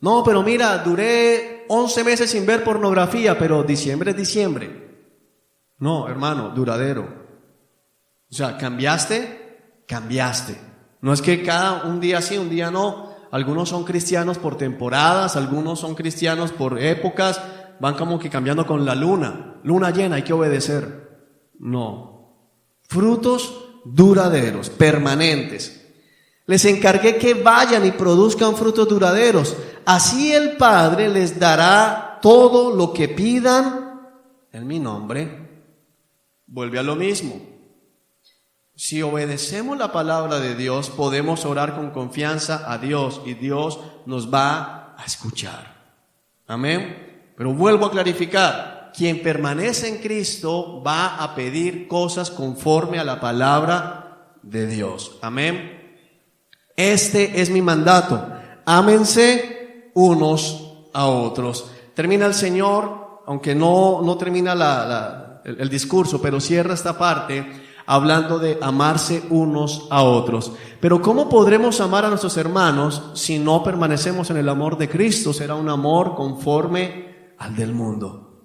Speaker 1: No, pero mira, duré 11 meses sin ver pornografía, pero diciembre es diciembre. No, hermano, duradero. O sea, ¿cambiaste? Cambiaste. No es que un día sí, un día no. Algunos son cristianos por temporadas, algunos son cristianos por épocas, van como que cambiando con la luna. Luna llena, hay que obedecer. No. Frutos duraderos, permanentes. Les encargué que vayan y produzcan frutos duraderos. Así el Padre les dará todo lo que pidan en mi nombre. Vuelve a lo mismo. Si obedecemos la palabra de Dios, podemos orar con confianza a Dios y Dios nos va a escuchar. Amén. Pero vuelvo a clarificar, quien permanece en Cristo va a pedir cosas conforme a la palabra de Dios. Amén. Este es mi mandato, ámense unos a otros. Termina el Señor, aunque no termina el discurso, pero cierra esta parte hablando de amarse unos a otros. Pero ¿cómo podremos amar a nuestros hermanos si no permanecemos en el amor de Cristo? Será un amor conforme al del mundo.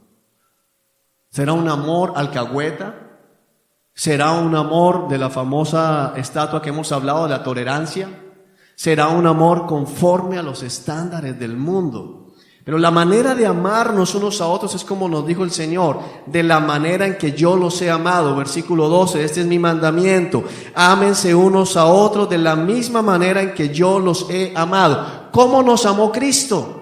Speaker 1: Será un amor alcahueta. ¿Será un amor de la famosa estatua que hemos hablado, de la tolerancia? ¿Será un amor conforme a los estándares del mundo? Pero la manera de amarnos unos a otros es como nos dijo el Señor, de la manera en que yo los he amado. Versículo 12, este es mi mandamiento, ámense unos a otros de la misma manera en que yo los he amado. ¿Cómo nos amó Cristo?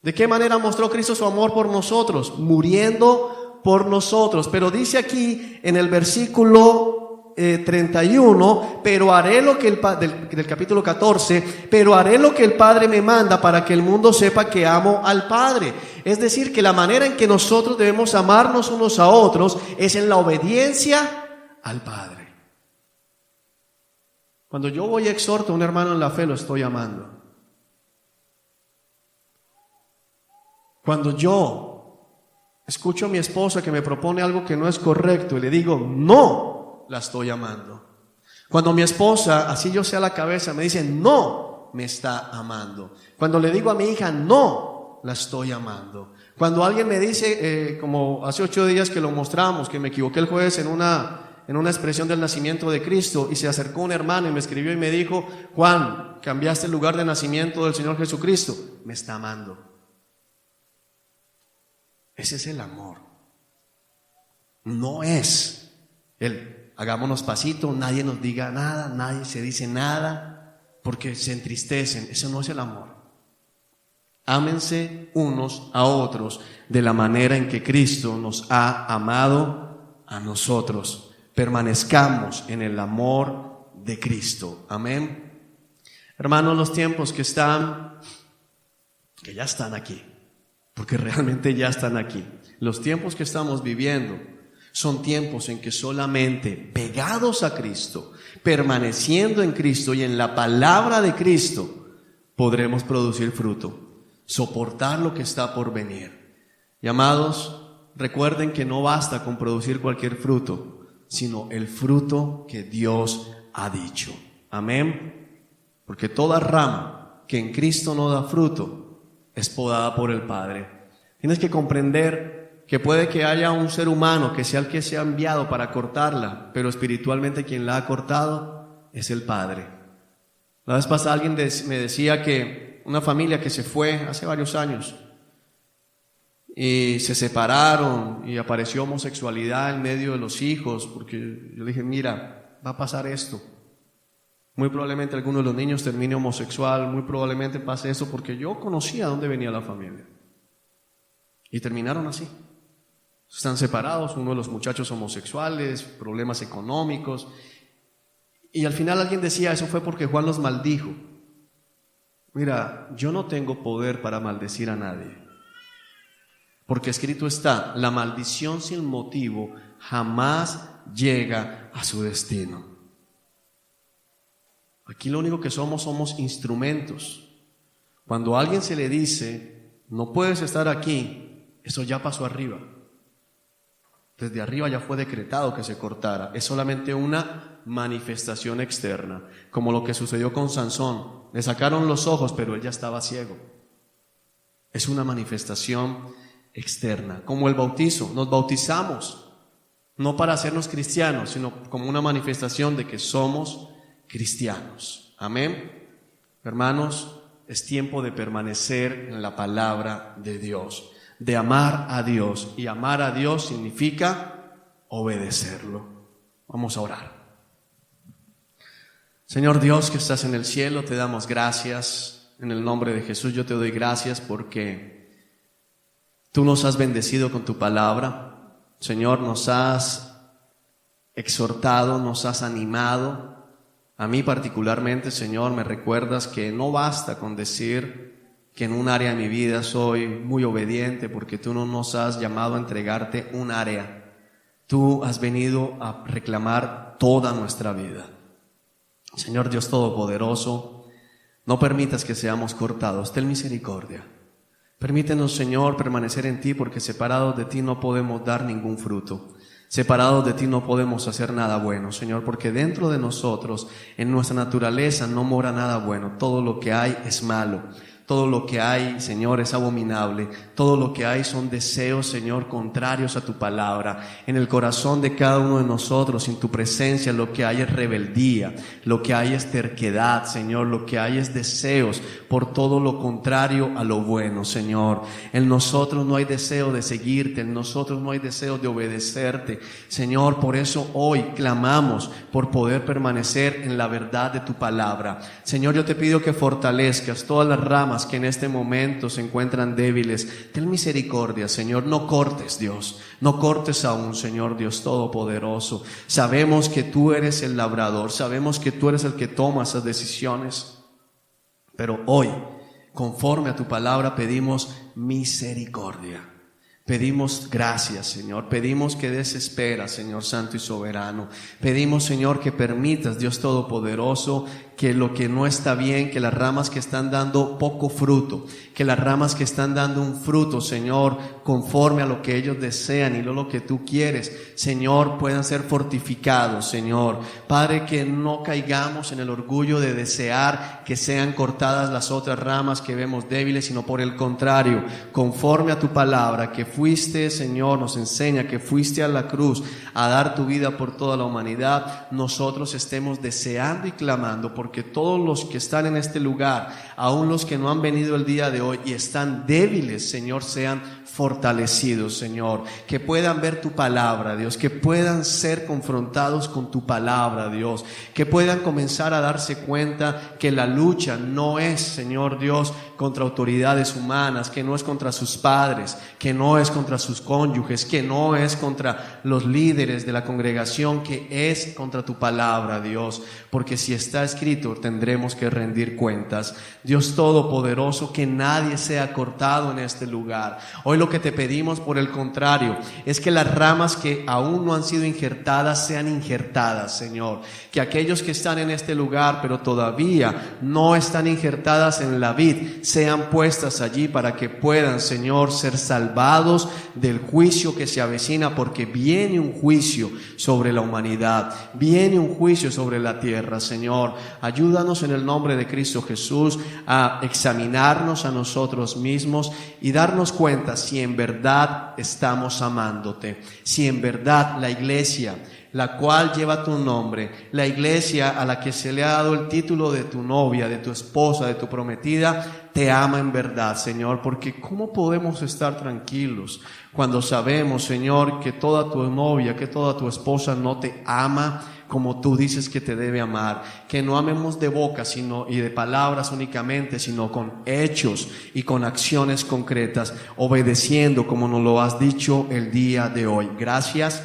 Speaker 1: ¿De qué manera mostró Cristo su amor por nosotros? Muriendo por nosotros. Pero dice aquí en el versículo 31, pero haré lo que del capítulo 14, pero haré lo que el Padre me manda para que el mundo sepa que amo al Padre. Es decir, que la manera en que nosotros debemos amarnos unos a otros es en la obediencia al Padre. Cuando yo voy y exhorto a un hermano en la fe, lo estoy amando. Cuando yo escucho a mi esposa que me propone algo que no es correcto y le digo no, la estoy amando. Cuando mi esposa, así yo sea la cabeza, me dice no, me está amando. Cuando le digo a mi hija no, la estoy amando. Cuando alguien me dice, como hace 8 días que lo mostramos, que me equivoqué el jueves en una expresión del nacimiento de Cristo, y se acercó un hermano y me escribió y me dijo, Juan, cambiaste el lugar de nacimiento del Señor Jesucristo, me está amando. Ese es el amor. No es el hagámonos pasito, nadie nos diga nada, nadie se dice nada, porque se entristecen. Eso no es el amor. Ámense unos a otros de la manera en que Cristo nos ha amado a nosotros. Permanezcamos en el amor de Cristo. Amén. Hermanos, los tiempos que ya están aquí, porque realmente ya están aquí. Los tiempos que estamos viviendo son tiempos en que solamente pegados a Cristo, permaneciendo en Cristo y en la palabra de Cristo, podremos producir fruto, soportar lo que está por venir. Y amados, recuerden que no basta con producir cualquier fruto, sino el fruto que Dios ha dicho. Amén. Porque toda rama que en Cristo no da fruto es podada por el Padre. Tienes que comprender que puede que haya un ser humano que sea el que sea enviado para cortarla, pero espiritualmente quien la ha cortado es el Padre. La vez pasada alguien me decía que una familia que se fue hace varios años y se separaron y apareció homosexualidad en medio de los hijos, porque yo dije, mira, va a pasar esto. Muy probablemente alguno de los niños termine homosexual, muy probablemente pase eso, porque yo conocía dónde venía la familia. Y terminaron así. Están separados, uno de los muchachos homosexuales, problemas económicos. Y al final alguien decía, eso fue porque Juan los maldijo. Mira, yo no tengo poder para maldecir a nadie. Porque escrito está, la maldición sin motivo jamás llega a su destino. Aquí lo único que somos instrumentos. Cuando a alguien se le dice, no puedes estar aquí, eso ya pasó arriba. Desde arriba ya fue decretado que se cortara. Es solamente una manifestación externa, como lo que sucedió con Sansón. Le sacaron los ojos, pero él ya estaba ciego. Es una manifestación externa, como el bautizo. Nos bautizamos, no para hacernos cristianos, sino como una manifestación de que somos cristianos. Amén. Hermanos, es tiempo de permanecer en la palabra de Dios, de amar a Dios, y amar a Dios significa obedecerlo. Vamos a orar. Señor Dios que estás en el cielo, te damos gracias. En el nombre de Jesús yo te doy gracias porque tú nos has bendecido con tu palabra. Señor, nos has exhortado, nos has animado. A mí particularmente, Señor, me recuerdas que no basta con decir que en un área de mi vida soy muy obediente, porque tú no nos has llamado a entregarte un área. Tú has venido a reclamar toda nuestra vida. Señor Dios Todopoderoso, no permitas que seamos cortados. Ten misericordia. Permítenos, Señor, permanecer en ti, porque separados de ti no podemos dar ningún fruto. Separados de ti no podemos hacer nada bueno, Señor, porque dentro de nosotros, en nuestra naturaleza, no mora nada bueno. Todo lo que hay es malo. Todo lo que hay, Señor, es abominable. Todo lo que hay son deseos, Señor, contrarios a tu palabra. En el corazón de cada uno de nosotros, sin tu presencia, lo que hay es rebeldía, lo que hay es terquedad, Señor, lo que hay es deseos por todo lo contrario a lo bueno, Señor. En nosotros no hay deseo de seguirte, en nosotros no hay deseo de obedecerte, Señor. Por eso hoy clamamos por poder permanecer en la verdad de tu palabra. Señor, yo te pido que fortalezcas todas las ramas que en este momento se encuentran débiles. Ten misericordia, Señor, no cortes, Dios, no cortes aún, Señor Dios Todopoderoso. Sabemos que tú eres el labrador, sabemos que tú eres el que toma esas decisiones, pero hoy, conforme a tu palabra, pedimos misericordia. Pedimos gracias, Señor. Pedimos que des espera, Señor Santo y Soberano. Pedimos, Señor, que permitas, Dios Todopoderoso, que lo que no está bien, que las ramas que están dando poco fruto, que las ramas que están dando un fruto, Señor, conforme a lo que ellos desean y no lo que tú quieres, Señor, puedan ser fortificados, Señor. Padre, que no caigamos en el orgullo de desear que sean cortadas las otras ramas que vemos débiles, sino por el contrario, conforme a tu palabra, que fuiste, Señor, nos enseña que fuiste a la cruz a dar tu vida por toda la humanidad, nosotros estemos deseando y clamando por porque todos los que están en este lugar, aún los que no han venido el día de hoy y están débiles, Señor, sean fortalecidos, Señor, que puedan ver tu palabra, Dios, que puedan ser confrontados con tu palabra, Dios, que puedan comenzar a darse cuenta que la lucha no es, Señor Dios, contra autoridades humanas, que no es contra sus padres, que no es contra sus cónyuges, que no es contra los líderes de la congregación, que es contra tu palabra, Dios, porque si está escrito tendremos que rendir cuentas. Dios Todopoderoso, que nadie sea cortado en este lugar. Hoy lo que te pedimos, por el contrario, es que las ramas que aún no han sido injertadas sean injertadas, Señor, que aquellos que están en este lugar pero todavía no están injertadas en la vid, sean puestas allí para que puedan, Señor, ser salvados del juicio que se avecina, porque viene un juicio sobre la humanidad, viene un juicio sobre la tierra, Señor. Ayúdanos en el nombre de Cristo Jesús a examinarnos a nosotros mismos y darnos cuenta si en verdad estamos amándote, si en verdad la iglesia, la cual lleva tu nombre, la iglesia a la que se le ha dado el título de tu novia, de tu esposa, de tu prometida, te ama en verdad, Señor, porque ¿cómo podemos estar tranquilos cuando sabemos, Señor, que toda tu novia, que toda tu esposa no te ama como tú dices que te debe amar? Que no amemos de boca y de palabras únicamente, sino con hechos y con acciones concretas, obedeciendo como nos lo has dicho el día de hoy. Gracias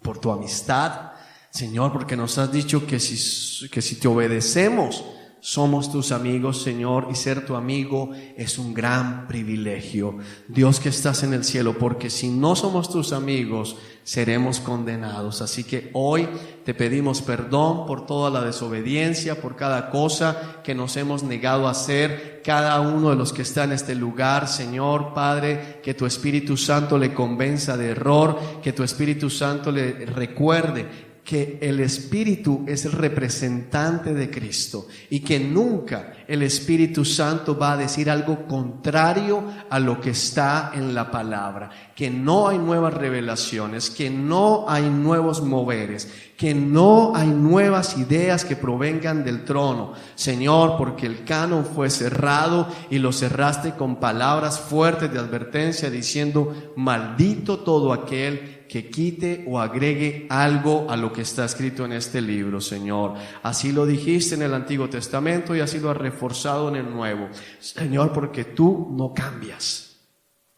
Speaker 1: por tu amistad, Señor, porque nos has dicho que si te obedecemos, somos tus amigos, Señor, y ser tu amigo es un gran privilegio. Dios que estás en el cielo, porque si no somos tus amigos, seremos condenados. Así que hoy te pedimos perdón por toda la desobediencia, por cada cosa que nos hemos negado a hacer, cada uno de los que está en este lugar, Señor, Padre, que tu Espíritu Santo le convenza de error, que tu Espíritu Santo le recuerde que el Espíritu es el representante de Cristo y que nunca el Espíritu Santo va a decir algo contrario a lo que está en la palabra, que no hay nuevas revelaciones, que no hay nuevos moveres, que no hay nuevas ideas que provengan del trono, Señor, porque el canon fue cerrado y lo cerraste con palabras fuertes de advertencia diciendo: maldito todo aquel que quite o agregue algo a lo que está escrito en este libro, Señor. Así lo dijiste en el Antiguo Testamento y así lo has reforzado en el Nuevo, Señor, porque tú no cambias.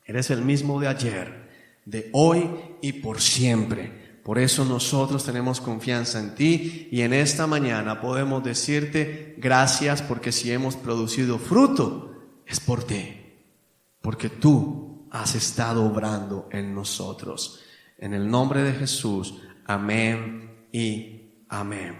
Speaker 1: Eres el mismo de ayer, de hoy y por siempre. Por eso nosotros tenemos confianza en ti y en esta mañana podemos decirte gracias, porque si hemos producido fruto es por ti, porque tú has estado obrando en nosotros. En el nombre de Jesús, amén y amén.